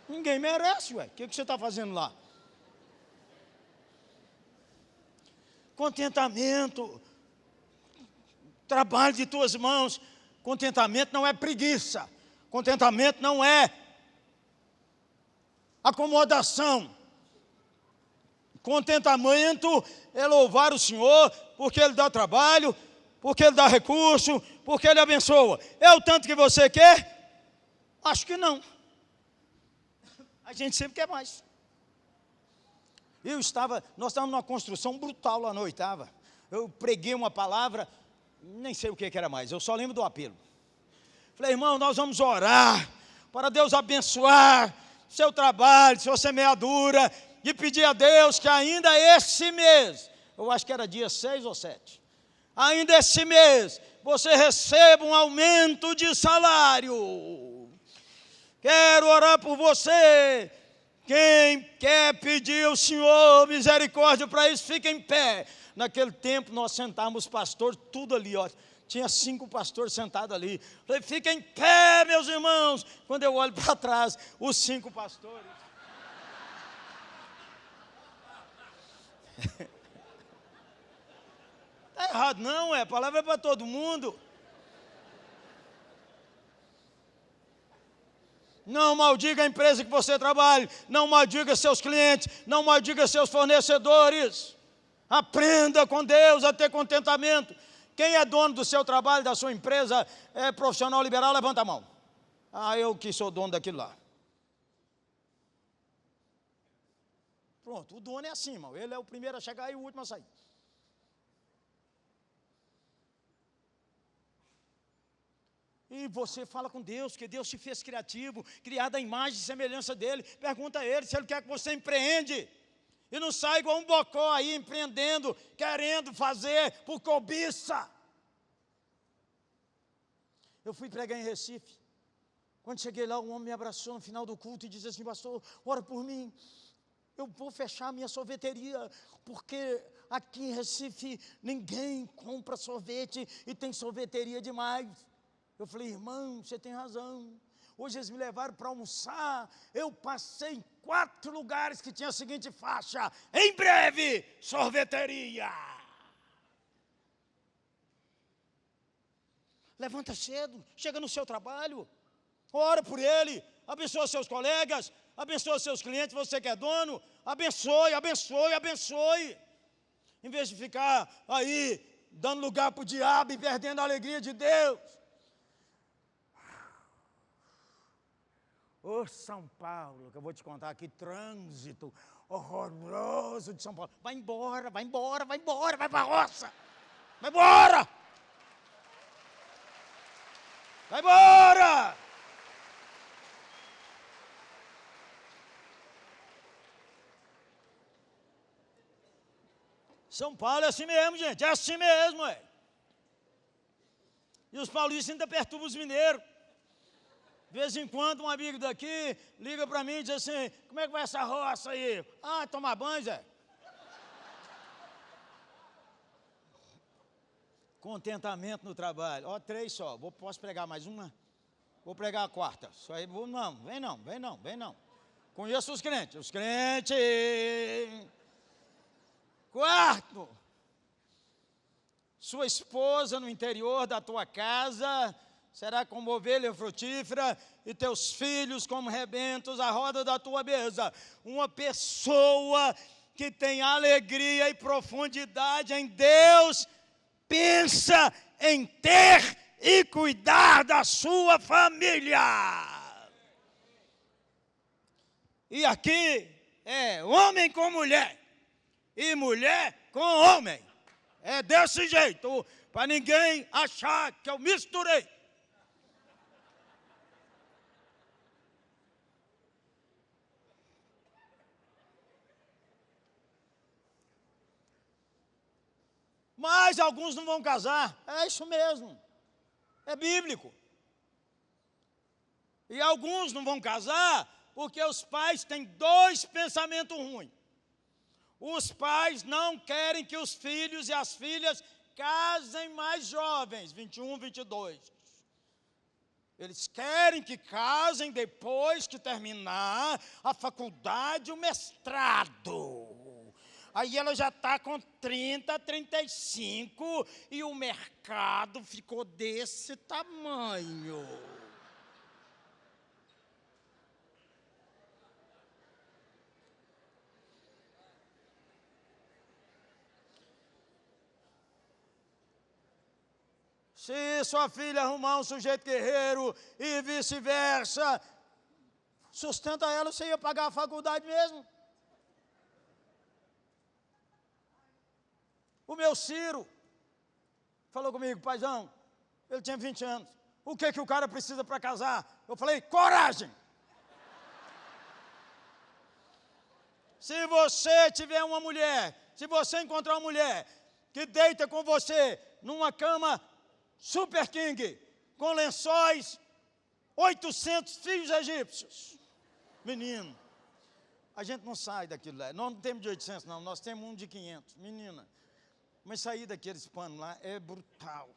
Ninguém merece, ué. O que você está fazendo lá? Contentamento. Trabalho de tuas mãos. Contentamento não é preguiça. Contentamento não é acomodação. Contentamento é louvar o Senhor, porque Ele dá trabalho, porque Ele dá recurso, porque Ele abençoa. É o tanto que você quer? Acho que não. A gente sempre quer mais. Nós estávamos numa construção brutal lá na 8ª. Eu preguei uma palavra, nem sei o que era mais, eu só lembro do apelo. Falei, irmão, nós vamos orar para Deus abençoar seu trabalho, sua semeadura, e pedir a Deus que ainda esse mês, eu acho que era dia 6 ou 7, ainda esse mês, você receba um aumento de salário. Quero orar por você. Quem quer pedir ao Senhor misericórdia para isso, fica em pé. Naquele tempo nós sentávamos pastores, tudo ali, ó. Tinha 5 pastores sentados ali. Falei, fica em pé, meus irmãos. Quando eu olho para trás, os 5 pastores. Está errado não, a palavra é para todo mundo. Não maldiga a empresa que você trabalha, não maldiga seus clientes, não maldiga seus fornecedores. Aprenda com Deus a ter contentamento. Quem é dono do seu trabalho, da sua empresa, é profissional liberal, levanta a mão. Eu que sou dono daquilo lá. Pronto, o dono é assim, irmão. Ele é o primeiro a chegar e o último a sair. E você fala com Deus, que Deus te fez criativo, criado à imagem e semelhança dele. Pergunta a ele se ele quer que você empreende. E não sai igual um bocó aí empreendendo, querendo fazer por cobiça. Eu fui pregar em Recife. Quando cheguei lá, um homem me abraçou no final do culto e disse assim, pastor, ora por mim. Eu vou fechar minha sorveteria, porque aqui em Recife ninguém compra sorvete e tem sorveteria demais. Eu falei, irmão, você tem razão. Hoje eles me levaram para almoçar. Eu passei em 4 lugares que tinha a seguinte faixa: em breve, sorveteria. Levanta cedo, chega no seu trabalho, ora por ele, abençoa seus colegas, abençoa seus clientes, você que é dono, abençoe, abençoe, abençoe. Em vez de ficar aí, dando lugar para o diabo e perdendo a alegria de Deus. Ô São Paulo, que eu vou te contar aqui, trânsito horroroso de São Paulo. Vai embora, vai embora, vai embora, vai para a roça. Vai embora! Vai embora! São Paulo é assim mesmo, gente, é assim mesmo, é. E os paulistas ainda perturbam os mineiros. De vez em quando, um amigo daqui liga para mim e diz assim, como é que vai essa roça aí? Tomar banho, Zé. Contentamento no trabalho. 3 só. Posso pregar mais uma? Vou pregar a 4ª. Só aí, não, vem não, vem não, vem não. Conheço os crentes. Os crentes. 4º. Sua esposa no interior da tua casa será como ovelha frutífera, e teus filhos como rebentos à roda da tua mesa. Uma pessoa que tem alegria e profundidade em Deus, pensa em ter e cuidar da sua família. E aqui é homem com mulher, e mulher com homem. É desse jeito, para ninguém achar que eu misturei. Mas alguns não vão casar. É isso mesmo. É bíblico. E alguns não vão casar porque os pais têm 2 pensamentos ruins. Os pais não querem que os filhos e as filhas casem mais jovens, 21, 22. Eles querem que casem depois que terminar a faculdade, o mestrado. Aí ela já está com 30, 35 e o mercado ficou desse tamanho. Se sua filha arrumar um sujeito guerreiro e vice-versa, sustenta ela, você ia pagar a faculdade mesmo. O meu Ciro falou comigo, paizão, ele tinha 20 anos. O que o cara precisa para casar? Eu falei, coragem. Se você tiver uma mulher, se você encontrar uma mulher que deita com você numa cama super king, com lençóis 800 filhos egípcios. Menino, a gente não sai daquilo lá. Nós não temos de 800, não. Nós temos um de 500. Menina, mas sair daqueles panos lá é brutal.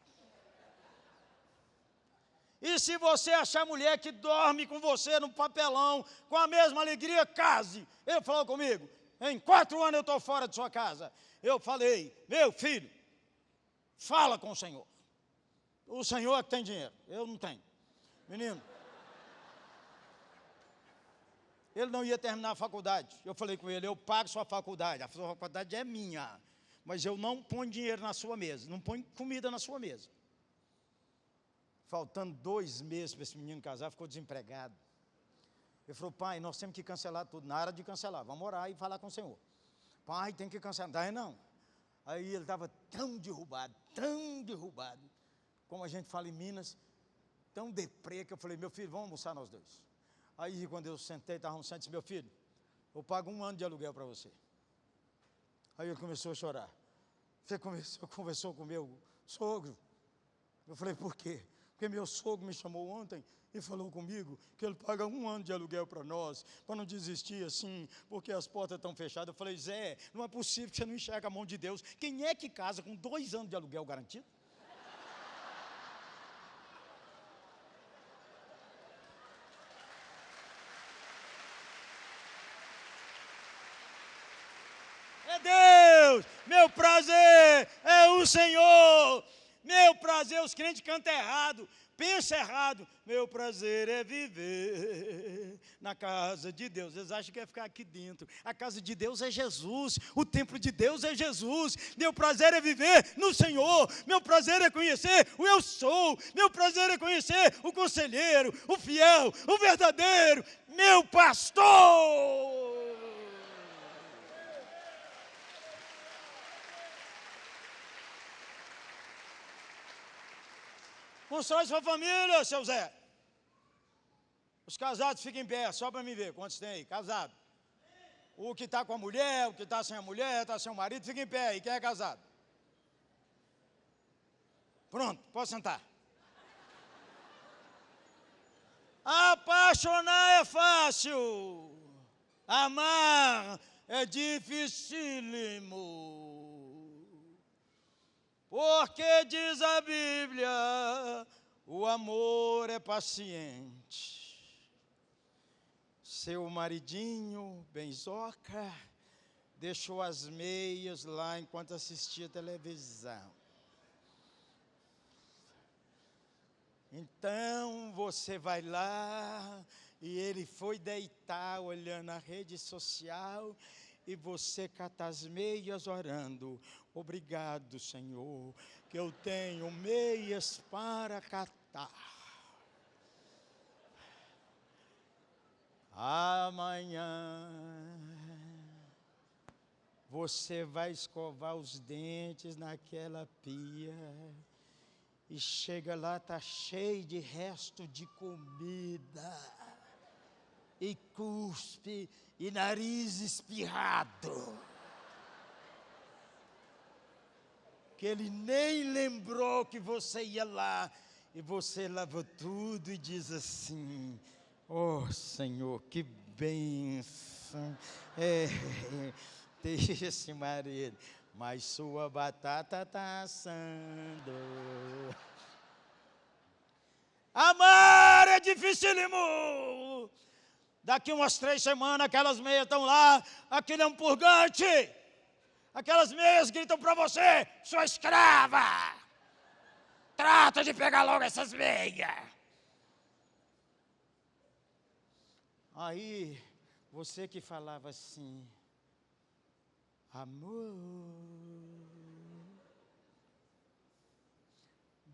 E se você achar mulher que dorme com você no papelão, com a mesma alegria, case. Ele falou comigo, em 4 anos eu estou fora de sua casa. Eu falei, meu filho, fala com o Senhor. O Senhor é que tem dinheiro, eu não tenho. Menino, ele não ia terminar a faculdade. Eu falei com ele, eu pago sua faculdade. A sua faculdade é minha, mas eu não ponho dinheiro na sua mesa, não ponho comida na sua mesa. Faltando 2 meses para esse menino casar, ficou desempregado. Ele falou, pai, nós temos que cancelar tudo. Na hora de cancelar, vamos orar e falar com o Senhor. Pai, tem que cancelar. Daí não. Aí ele estava tão derrubado, como a gente fala em Minas, tão deprê, que eu falei, meu filho, vamos almoçar nós dois. Aí quando eu sentei, estava almoçando, disse, meu filho, eu pago 1 ano de aluguel para você. Aí ele começou a chorar. Você conversou com o meu sogro? Eu falei, por quê? Porque meu sogro me chamou ontem e falou comigo que ele paga 1 ano de aluguel para nós, para não desistir assim, porque as portas estão fechadas. Eu falei, Zé, não é possível que você não enxergue a mão de Deus. Quem é que casa com 2 anos de aluguel garantido? É Deus, meu prazer é o Senhor. Meu prazer, os crentes cantam errado, pensam errado. Meu prazer é viver na casa de Deus. Eles acham que é ficar aqui dentro. A casa de Deus é Jesus, o templo de Deus é Jesus. Meu prazer é viver no Senhor. Meu prazer é conhecer o eu sou. Meu prazer é conhecer o conselheiro, o fiel, o verdadeiro, meu pastor. Constrói sua família, seu Zé. Os casados fiquem em pé, só para me ver quantos tem aí, casado. O que está com a mulher, o que está sem a mulher, está sem o marido, fica em pé. E quem é casado? Pronto, pode sentar. Apaixonar é fácil, amar é dificílimo. Porque diz a Bíblia, o amor é paciente. Seu maridinho, benzoca, deixou as meias lá enquanto assistia televisão. Então você vai lá e ele foi deitar olhando a rede social e você cata as meias orando. Obrigado, Senhor, que eu tenho meias para catar. Amanhã você vai escovar os dentes naquela pia e chega lá, está cheio de resto de comida e cuspe e nariz espirrado. Que ele nem lembrou que você ia lá, e você lava tudo e diz assim, oh Senhor, que bênção ter esse marido, mas sua batata está assando. Amar é dificílimo. Daqui umas 3 semanas, aquelas meias estão lá, aquele é um purgante. Aquelas meias gritam para você, sua escrava. Trata de pegar logo essas meias. Aí, você que falava assim, amor,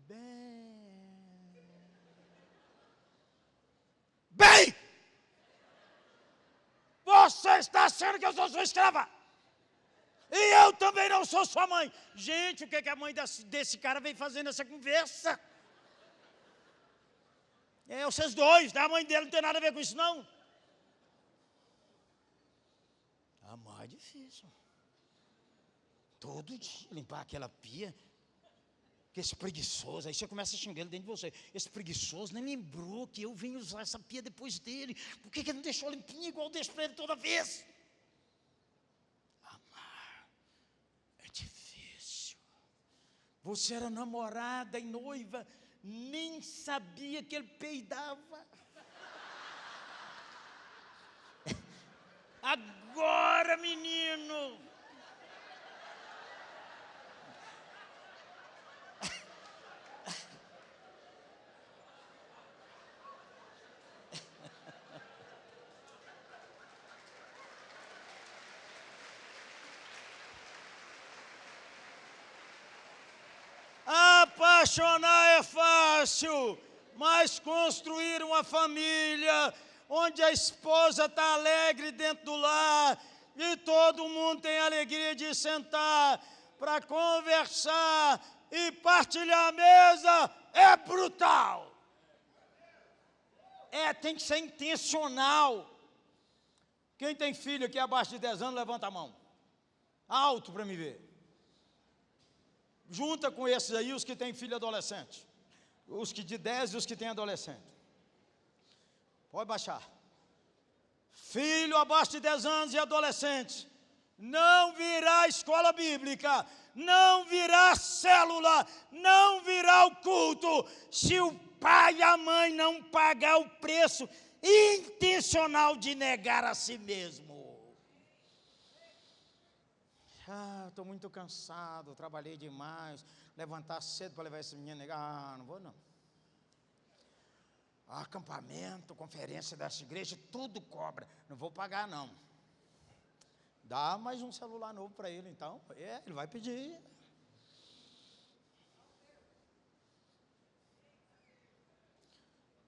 bem, você está achando que eu sou sua escrava? E eu também não sou sua mãe. Gente, o que a mãe desse cara vem fazendo essa conversa? É, vocês dois, a mãe dele não tem nada a ver com isso, não. Amar é difícil. Todo dia limpar aquela pia, que esse preguiçoso, aí você começa a xingar ele dentro de você. Esse preguiçoso nem lembrou que eu vim usar essa pia depois dele. Por que ele não deixou limpinha igual eu deixo para ele toda vez? Amar é difícil. Você era namorada e noiva, nem sabia que ele peidava. Agora, menino, apaixonar é fácil, mas construir uma família onde a esposa está alegre dentro do lar e todo mundo tem alegria de sentar para conversar e partilhar a mesa, é brutal. Tem que ser intencional. Quem tem filho aqui abaixo de 10 anos, levanta a mão. Alto para me ver. Junta com esses aí os que têm filho adolescente. Os que de 10 e os que têm adolescente. Pode baixar. Filho abaixo de 10 anos e adolescente. Não virá escola bíblica. Não virá célula. Não virá o culto. Se o pai e a mãe não pagar o preço intencional de negar a si mesmo. Estou muito cansado, trabalhei demais, levantar cedo para levar esse menino. Não vou não. Acampamento, conferência dessa igreja, tudo cobra. Não vou pagar não. Dá mais um celular novo para ele então. Ele vai pedir.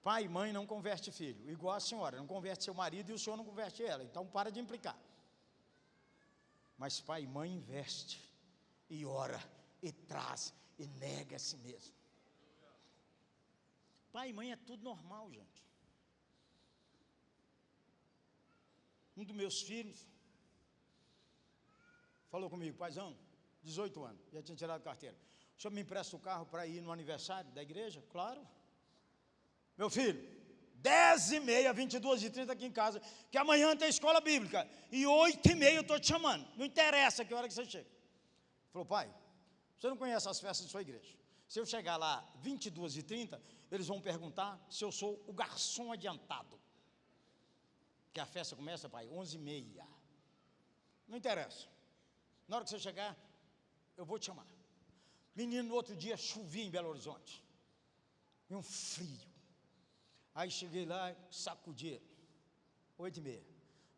Pai e mãe não converte filho, igual a senhora, não converte seu marido e o senhor não converte ela. Então para de implicar. Mas pai e mãe investe, e ora, e traz, e nega a si mesmo. Pai e mãe é tudo normal, gente. Um dos meus filhos falou comigo: paizão, 18 anos, já tinha tirado carteira. O senhor me empresta o carro para ir no aniversário da igreja? Claro. Meu filho, 10h30, 22h30 aqui em casa, que amanhã tem escola bíblica, e 8h30 eu estou te chamando, não interessa que hora que você chega. Ele falou: pai, você não conhece as festas da sua igreja. Se eu chegar lá 22h30, eles vão perguntar se eu sou o garçom adiantado. Que a festa começa, pai, 11h30. Não interessa. Na hora que você chegar, eu vou te chamar. Menino, no outro dia chovia em Belo Horizonte. E um frio. Aí cheguei lá, sacudi. 8h30.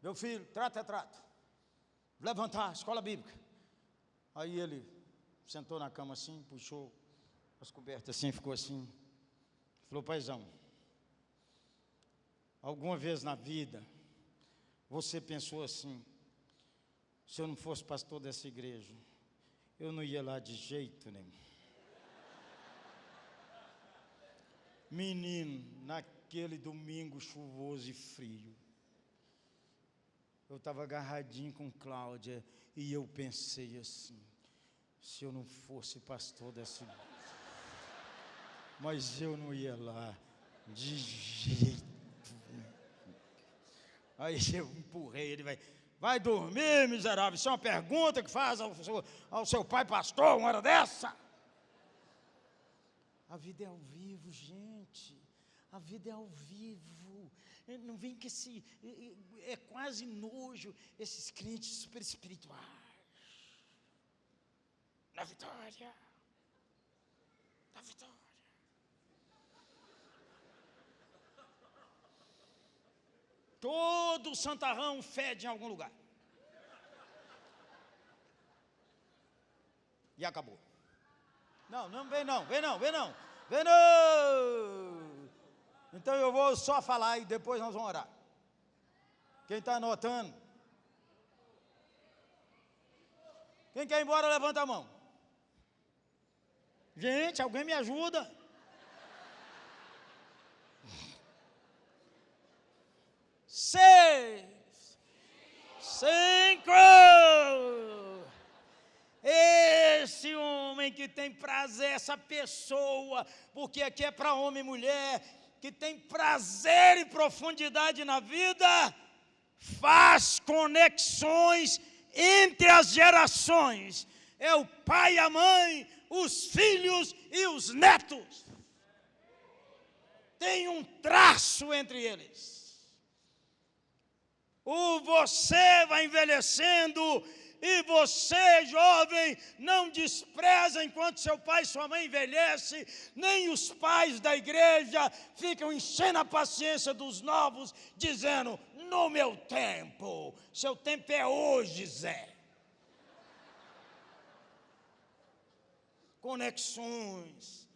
Meu filho, trato é trato. Levantar, escola bíblica. Aí ele sentou na cama assim, puxou as cobertas assim, ficou assim. Falou: paizão, alguma vez na vida você pensou assim: se eu não fosse pastor dessa igreja, eu não ia lá de jeito nenhum. Menino, naquele domingo chuvoso e frio, eu estava agarradinho com Cláudia e eu pensei assim: se eu não fosse pastor dessa igreja, mas eu não ia lá de jeito nenhum. Aí eu empurrei ele: vai dormir, miserável. Isso é uma pergunta que faz ao seu pai pastor uma hora dessa. A vida é ao vivo, gente. A vida é ao vivo. Não vem que é quase nojo esses crentes super espirituais. Na vitória. Na vitória. Todo santarrão fede em algum lugar. E acabou. Não vem não. Então eu vou só falar e depois nós vamos orar. Quem está anotando? Quem quer ir embora, levanta a mão. Gente, alguém me ajuda? 6, 5. Esse homem alguém que tem prazer, essa pessoa, porque aqui é para homem e mulher, que tem prazer e profundidade na vida, faz conexões entre as gerações. É o pai e a mãe, os filhos e os netos. Tem um traço entre eles. Você vai envelhecendo e você, jovem, não despreza enquanto seu pai e sua mãe envelhecem, nem os pais da igreja ficam enchendo a paciência dos novos, dizendo, no meu tempo, seu tempo é hoje, Zé. Conexões,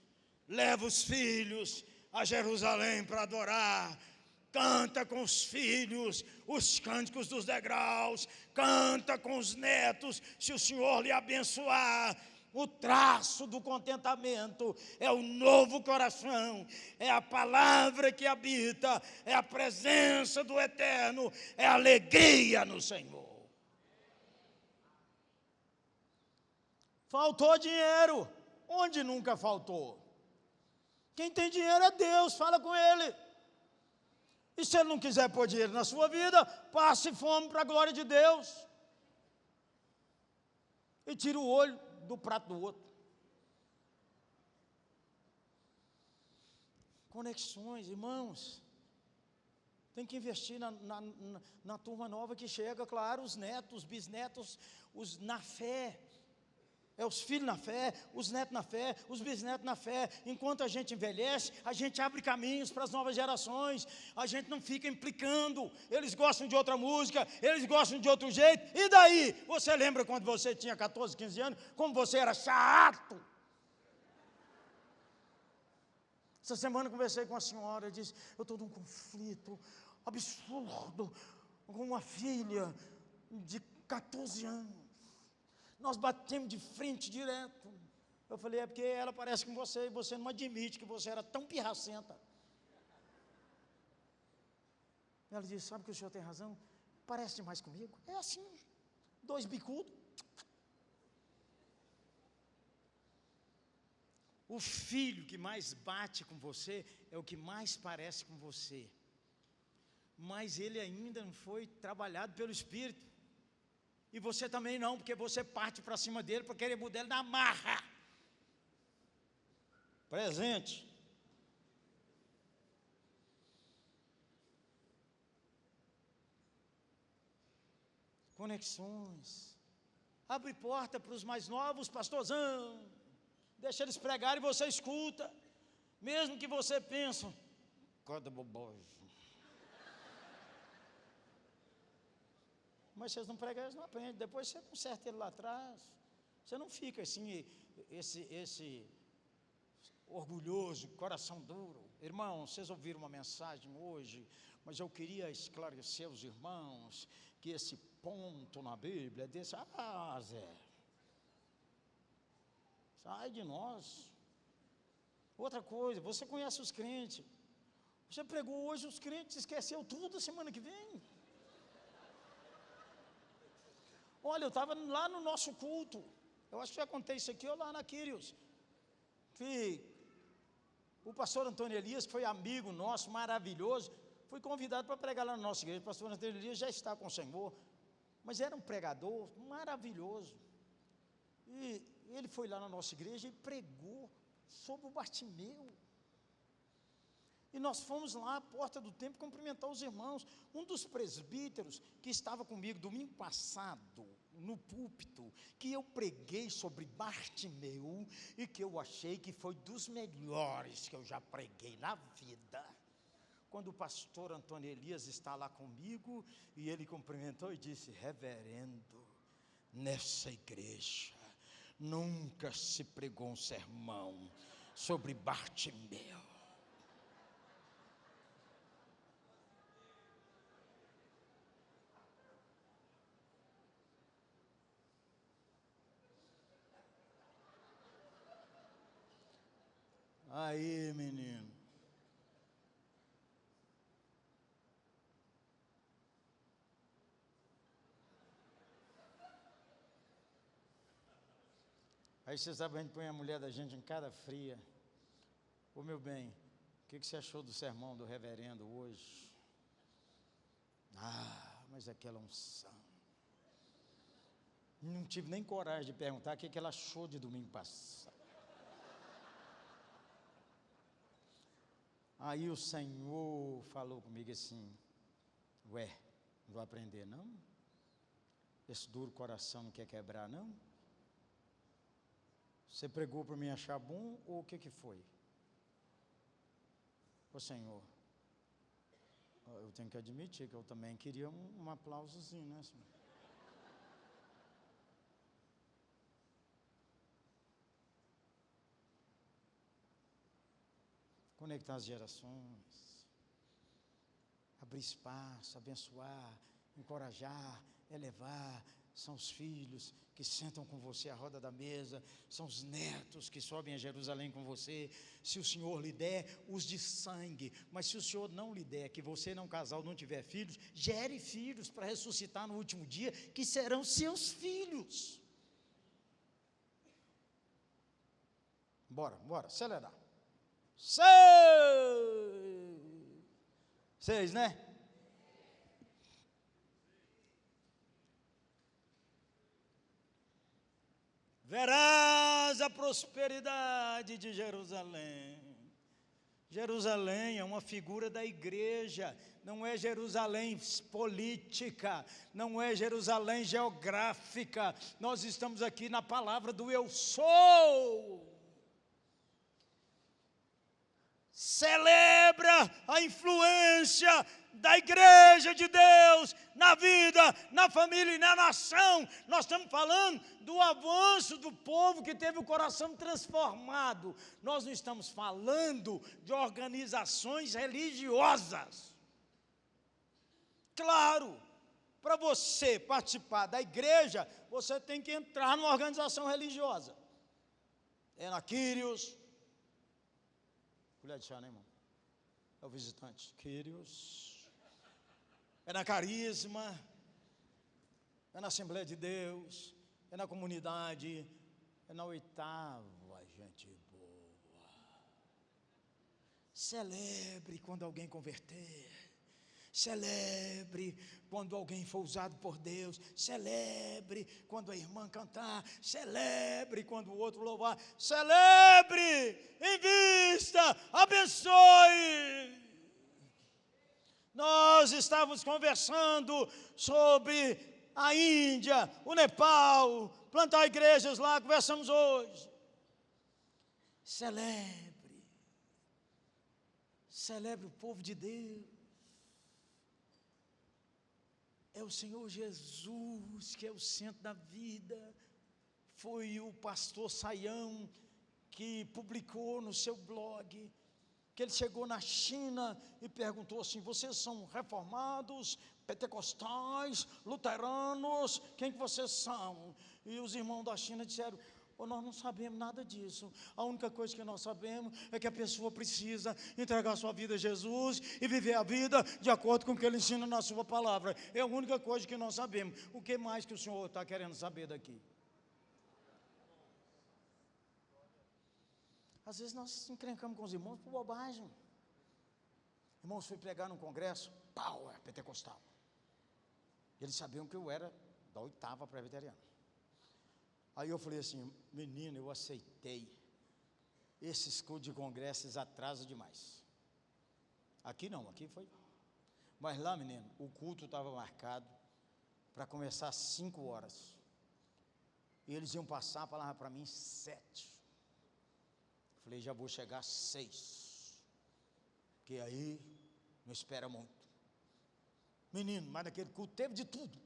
leva os filhos a Jerusalém para adorar, canta com os filhos os cânticos dos degraus, canta com os netos, se o Senhor lhe abençoar. O traço do contentamento é o novo coração, é a palavra que habita, é a presença do Eterno, é a alegria no Senhor. Faltou dinheiro, onde nunca faltou? Quem tem dinheiro é Deus, fala com Ele. E se Ele não quiser pôr dinheiro na sua vida, passe fome para a glória de Deus. E tira o olho do prato do outro. Conexões, irmãos. Tem que investir na turma nova que chega, claro, os netos, os bisnetos, os na fé. É os filhos na fé, os netos na fé, os bisnetos na fé. Enquanto a gente envelhece, a gente abre caminhos para as novas gerações. A gente não fica implicando. Eles gostam de outra música, eles gostam de outro jeito. E daí? Você lembra quando você tinha 14, 15 anos? Como você era chato? Essa semana eu conversei com a senhora, disse, eu estou num conflito absurdo com uma filha de 14 anos. Nós batemos de frente direto. Eu falei, é porque ela parece com você, e você não admite que você era tão pirracenta. Ela disse, sabe que o senhor tem razão? Parece demais comigo. É assim, 2 bicudos. O filho que mais bate com você é o que mais parece com você. Mas ele ainda não foi trabalhado pelo Espírito. E você também não, porque você parte para cima dele para querer mudar ele na marra. Presente. Conexões. Abre porta para os mais novos, pastorzão. Deixa eles pregarem e você escuta. Mesmo que você pense, cada bobagem. Mas vocês não pregam, eles não aprendem. Depois você conserta ele lá atrás. Você não fica assim, esse orgulhoso, coração duro. Irmãos, vocês ouviram uma mensagem hoje, mas eu queria esclarecer aos irmãos que esse ponto na Bíblia é desse. Ah, Zé, sai de nós. Outra coisa, você conhece os crentes. Você pregou hoje, os crentes esqueceu tudo semana que vem. Olha, eu estava lá no nosso culto, eu acho que já contei isso aqui, ou lá na Quírios, que o pastor Antônio Elias, que foi amigo nosso, maravilhoso, fui convidado para pregar lá na nossa igreja. O pastor Antônio Elias já está com o Senhor, mas era um pregador maravilhoso, e ele foi lá na nossa igreja e pregou sobre o Bartimeu. E nós fomos lá à porta do templo cumprimentar os irmãos. Um dos presbíteros que estava comigo domingo passado, no púlpito, que eu preguei sobre Bartimeu, e que eu achei que foi dos melhores que eu já preguei na vida. Quando o pastor Antônio Elias está lá comigo, e ele cumprimentou e disse, reverendo, nessa igreja nunca se pregou um sermão sobre Bartimeu. Aí, menino. Aí você sabe, a gente põe a mulher da gente em cada fria. Ô meu bem, o que você achou do sermão do reverendo hoje? Ah, mas aquela unção. Não tive nem coragem de perguntar o que ela achou de domingo passado. Aí o Senhor falou comigo assim: ué, não vou aprender não? Esse duro coração não quer quebrar não? Você pregou para mim achar bom ou o que foi? Ô Senhor, eu tenho que admitir que eu também queria um aplausozinho, né, Senhor? Conectar as gerações, abrir espaço, abençoar, encorajar, elevar. São os filhos que sentam com você à roda da mesa, são os netos que sobem a Jerusalém com você. Se o Senhor lhe der, os de sangue, mas se o Senhor não lhe der, que você não casal, não tiver filhos, gere filhos para ressuscitar no último dia, que serão seus filhos. Bora, acelerar. Seis, né? Verás a prosperidade de Jerusalém. Jerusalém é uma figura da igreja, não é Jerusalém política, não é Jerusalém geográfica. Nós estamos aqui na palavra do eu sou. Celebra a influência da igreja de Deus na vida, na família e na nação. Nós estamos falando do avanço do povo que teve o coração transformado. Nós não estamos falando de organizações religiosas. Claro, para você participar da igreja, você tem que entrar numa organização religiosa. É na Quírios. Colher de chá, né, irmão? É o visitante. Quírios. É na Carisma. É na Assembleia de Deus. É na comunidade. É na Oitava, gente boa. Celebre quando alguém converter. Celebre quando alguém for usado por Deus. Celebre quando a irmã cantar. Celebre quando o outro louvar. Celebre, invista, abençoe. Nós estávamos conversando sobre a Índia, o Nepal, plantar igrejas lá, conversamos hoje. Celebre o povo de Deus. É o Senhor Jesus que é o centro da vida. Foi o pastor Saião que publicou no seu blog, que ele chegou na China e perguntou assim: vocês são reformados, pentecostais, luteranos, quem que vocês são? E os irmãos da China disseram: nós não sabemos nada disso. A única coisa que nós sabemos é que a pessoa precisa entregar sua vida a Jesus e viver a vida de acordo com o que Ele ensina na sua palavra. É a única coisa que nós sabemos. O que mais que o senhor está querendo saber daqui? Às vezes nós encrencamos com os irmãos por bobagem. Irmãos, fui pregar num congresso, pau, é pentecostal. Eles sabiam que eu era da 8ª presbiteriana. Aí eu falei assim: menino, eu aceitei. Esses cultos de congressos atrasam demais. Aqui não, aqui foi. Mas lá, menino, o culto estava marcado para começar às 5 horas. E eles iam passar a palavra para mim 7. Falei: já vou chegar às 6. Porque aí não espera muito. Menino, mas naquele culto teve de tudo.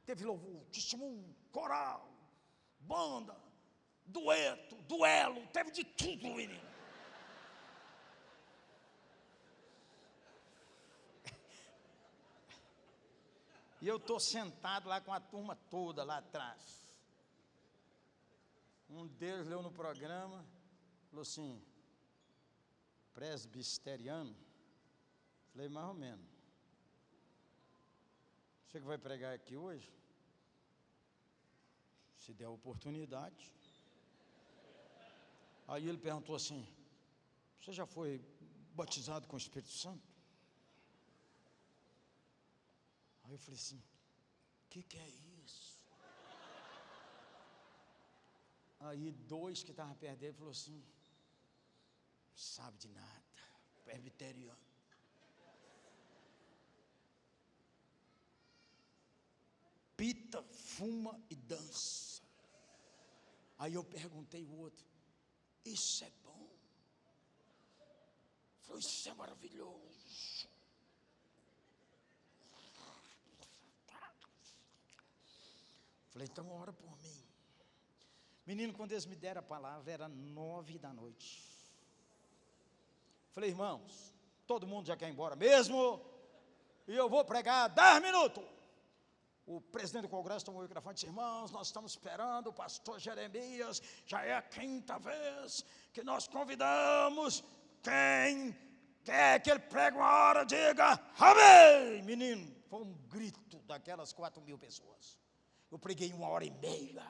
Teve louvor, testemunho, coral, banda, dueto, duelo, teve de tudo, menino. E eu estou sentado lá com a turma toda lá atrás. Um deles leu no programa, falou assim: presbiteriano? Falei: mais ou menos. Você que vai pregar aqui hoje? se der oportunidade. Aí ele perguntou assim: você já foi batizado com o Espírito Santo? Aí eu falei assim: o que é isso? Aí dois que estavam perto dele falaram assim: não sabe de nada, presbiteriano. Pita, fuma e dança. Aí eu perguntei o outro: isso é bom? Falei: isso é maravilhoso. Falei: então ora por mim. Menino, quando eles me deram a palavra, era 9 da noite. Falei: irmãos, todo mundo já quer ir embora mesmo, e eu vou pregar 10 minutos. O presidente do Congresso tomou o microfone e disse: irmãos, nós estamos esperando o pastor Jeremias, já é a 5ª vez que nós convidamos. Quem quer que ele pregue uma hora, diga amém. Menino, foi um grito daquelas 4.000 pessoas. Eu preguei 1h30.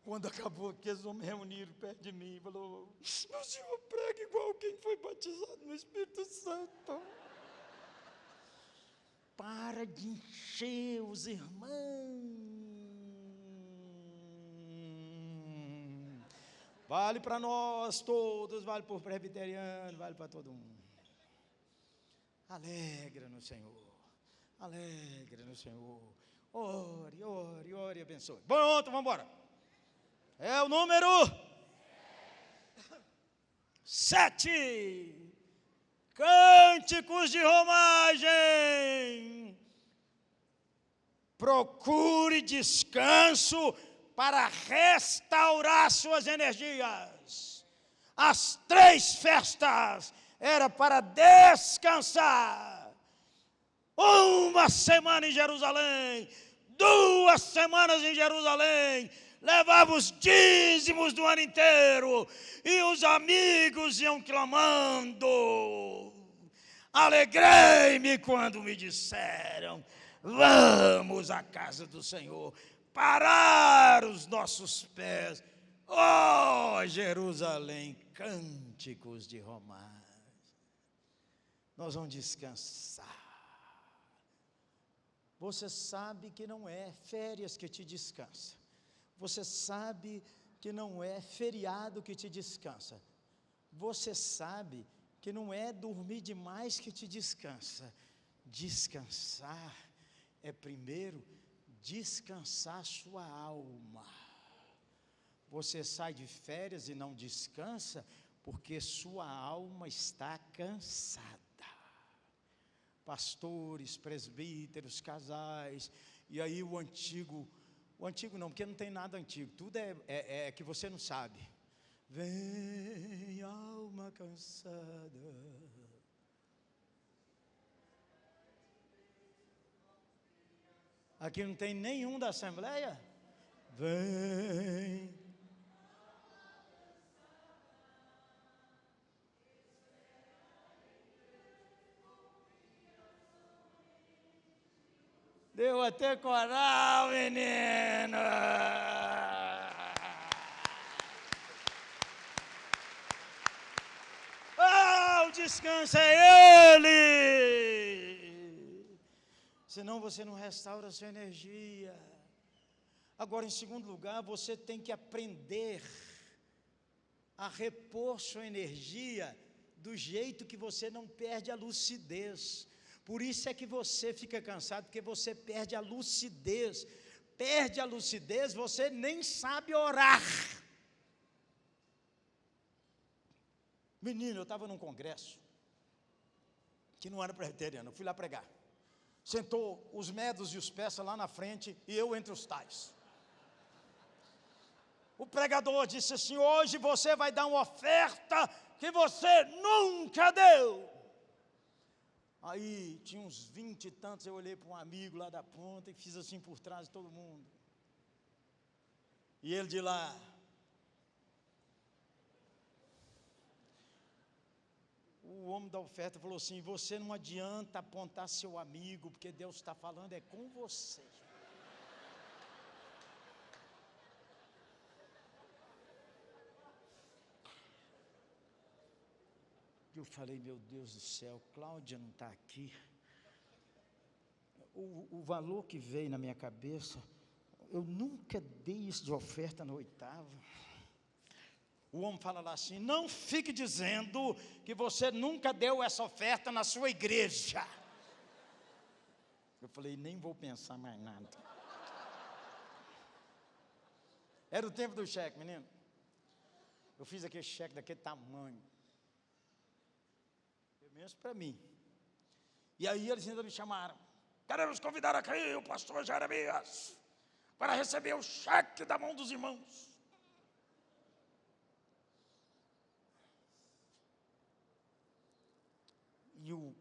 Quando acabou, aqueles homens reuniram perto de mim e falaram: o senhor prega igual quem foi batizado no Espírito Santo. Para de encher os irmãos. Vale para nós todos, vale para o presbiteriano, vale para todo mundo. Alegra no Senhor, alegra no Senhor. Ore, ore, ore e abençoe. Pronto, vamos embora. É o número 7. Cânticos de romagem. Procure descanso para restaurar suas energias. As 3 festas era para descansar. 1 semana em Jerusalém, 2 semanas em Jerusalém, levava os dízimos do ano inteiro, e os amigos iam clamando. Alegrei-me quando me disseram: vamos à casa do Senhor, parar os nossos pés. Ó Jerusalém, cânticos de romagem. Nós vamos descansar. Você sabe que não é férias que te descansa. Você sabe que não é feriado que te descansa. Você sabe que não é dormir demais que te descansa. Descansar é primeiro descansar sua alma. Você sai de férias e não descansa porque sua alma está cansada. Pastores, presbíteros, casais, e aí o antigo não, porque não tem nada antigo, tudo é que você não sabe. Vem alma cansada. Aqui não tem nenhum da Assembleia? Vem. Deu até coral, menino. O descanso é Ele. Senão você não restaura a sua energia. Agora, em segundo lugar, você tem que aprender a repor sua energia do jeito que você não perde a lucidez. Por isso é que você fica cansado, porque você perde a lucidez. Perde a lucidez, você nem sabe orar. Menino, eu estava num congresso, que não era presbiteriano, eu fui lá pregar. Sentou os medos e os persas lá na frente, e eu entre os tais. O pregador disse assim: hoje você vai dar uma oferta que você nunca deu. Aí tinha uns 20 e tantos, eu olhei para um amigo lá da ponta e fiz assim por trás de todo mundo. E ele de lá: o homem da oferta falou assim: você não adianta apontar seu amigo, porque Deus está falando é com você. Eu falei, meu Deus do céu, Cláudia não está aqui. O valor que veio na minha cabeça, eu nunca dei isso de oferta na oitava. O homem fala lá assim, não fique dizendo que você nunca deu essa oferta na sua igreja. Eu falei, nem vou pensar mais nada. Era o tempo do cheque, menino. Eu fiz aquele cheque daquele tamanho. Pelo menos para mim. E aí eles ainda me chamaram. Queremos convidar aqui o pastor Jeremias para receber o cheque da mão dos irmãos. E o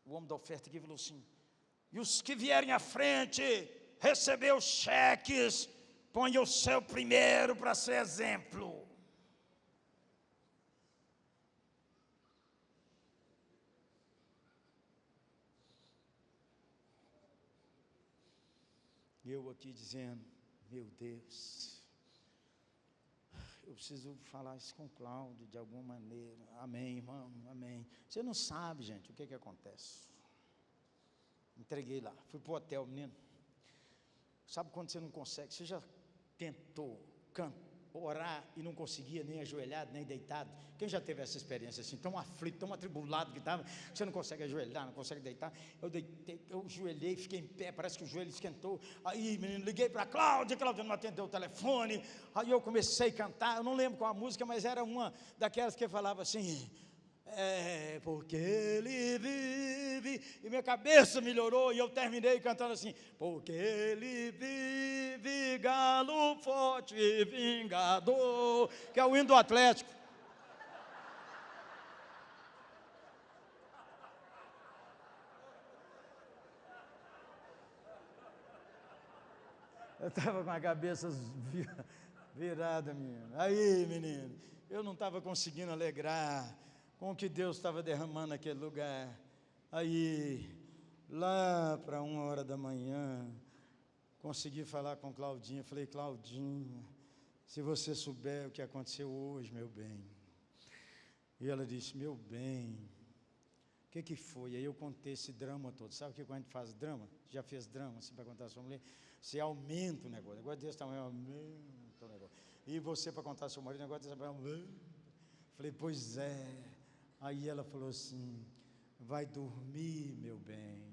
homem da oferta aqui falou assim, e os que vierem à frente receber os cheques, põe o seu primeiro para ser exemplo. Eu aqui dizendo, meu Deus, eu preciso falar isso com o Cláudio de alguma maneira. Amém, irmão, amém. Você não sabe, gente, o que acontece. Entreguei lá, fui para o hotel, menino. Sabe quando você não consegue? Você já tentou orar e não conseguia nem ajoelhado, nem deitado? Quem já teve essa experiência assim, tão aflito, tão atribulado que estava, você não consegue ajoelhar, não consegue deitar? Eu deitei, eu ajoelhei, fiquei em pé, parece que o joelho esquentou. Aí, menino, liguei para a Cláudia não atendeu o telefone. Aí eu comecei a cantar, eu não lembro qual a música, mas era uma daquelas que falava assim, porque ele vive, e minha cabeça melhorou, e eu terminei cantando assim, porque ele vive, galo forte e vingador, que é o hino do Atlético. Eu estava com a cabeça virada, menino. Aí, menino, eu não estava conseguindo alegrar com o que Deus estava derramando naquele lugar. Aí, lá para 1h da manhã, consegui falar com Claudinha. Falei, Claudinha, se você souber o que aconteceu hoje, meu bem. E ela disse, meu bem, o que foi? Aí eu contei esse drama todo. Sabe o que quando a gente faz drama? Já fez drama, assim, para contar a sua mulher? Você aumenta o negócio. O negócio desse tamanho, aumenta o negócio. E você, para contar a sua mulher, o negócio desse tamanho, aumenta. Falei, pois é. Aí ela falou assim, vai dormir, meu bem.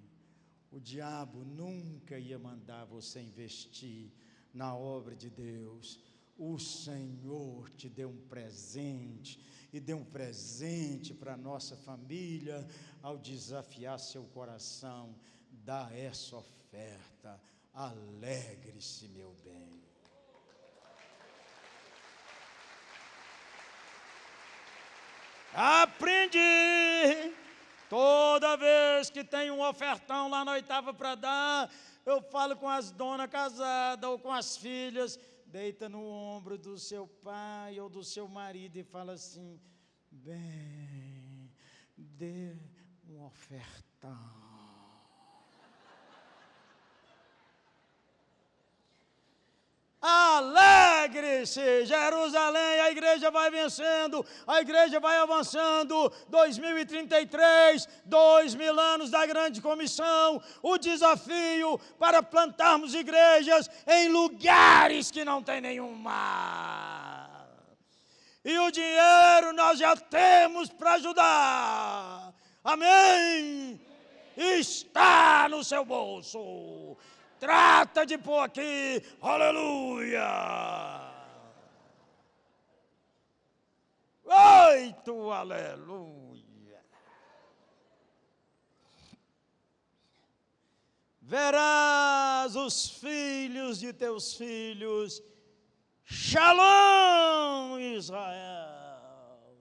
O diabo nunca ia mandar você investir na obra de Deus. O Senhor te deu um presente, e deu um presente para a nossa família, ao desafiar seu coração, dá essa oferta, alegre-se, meu bem. Aprendi, toda vez que tem um ofertão lá na oitava para dar, eu falo com as donas casadas ou com as filhas, deita no ombro do seu pai ou do seu marido e fala assim, bem, dê um ofertão. Alegre-se, Jerusalém, a igreja vai vencendo, a igreja vai avançando, 2033, 2000 anos da grande comissão, o desafio para plantarmos igrejas em lugares que não tem nenhuma. E o dinheiro nós já temos para ajudar, amém? Está no seu bolso. Trata de pôr aqui, aleluia! 8, aleluia! Verás os filhos de teus filhos, Shalom, Israel.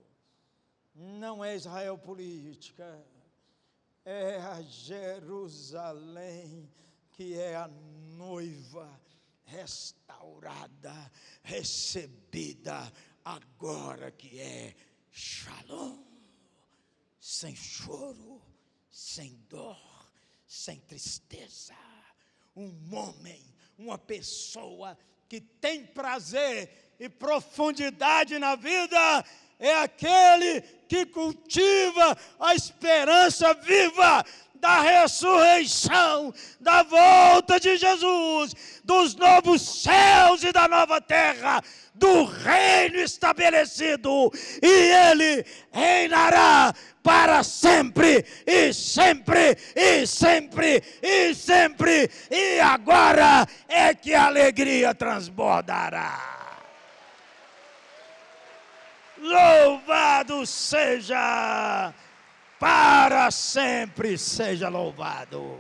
Não é Israel política, é a Jerusalém, que é a noiva restaurada, recebida agora, que é Shalom, sem choro, sem dor, sem tristeza. Um homem, uma pessoa que tem prazer e profundidade na vida é aquele que cultiva a esperança viva da ressurreição, da volta de Jesus, dos novos céus e da nova terra, do reino estabelecido, e ele reinará para sempre, e sempre, e sempre, e sempre, e agora é que a alegria transbordará. Louvado seja, para sempre seja louvado.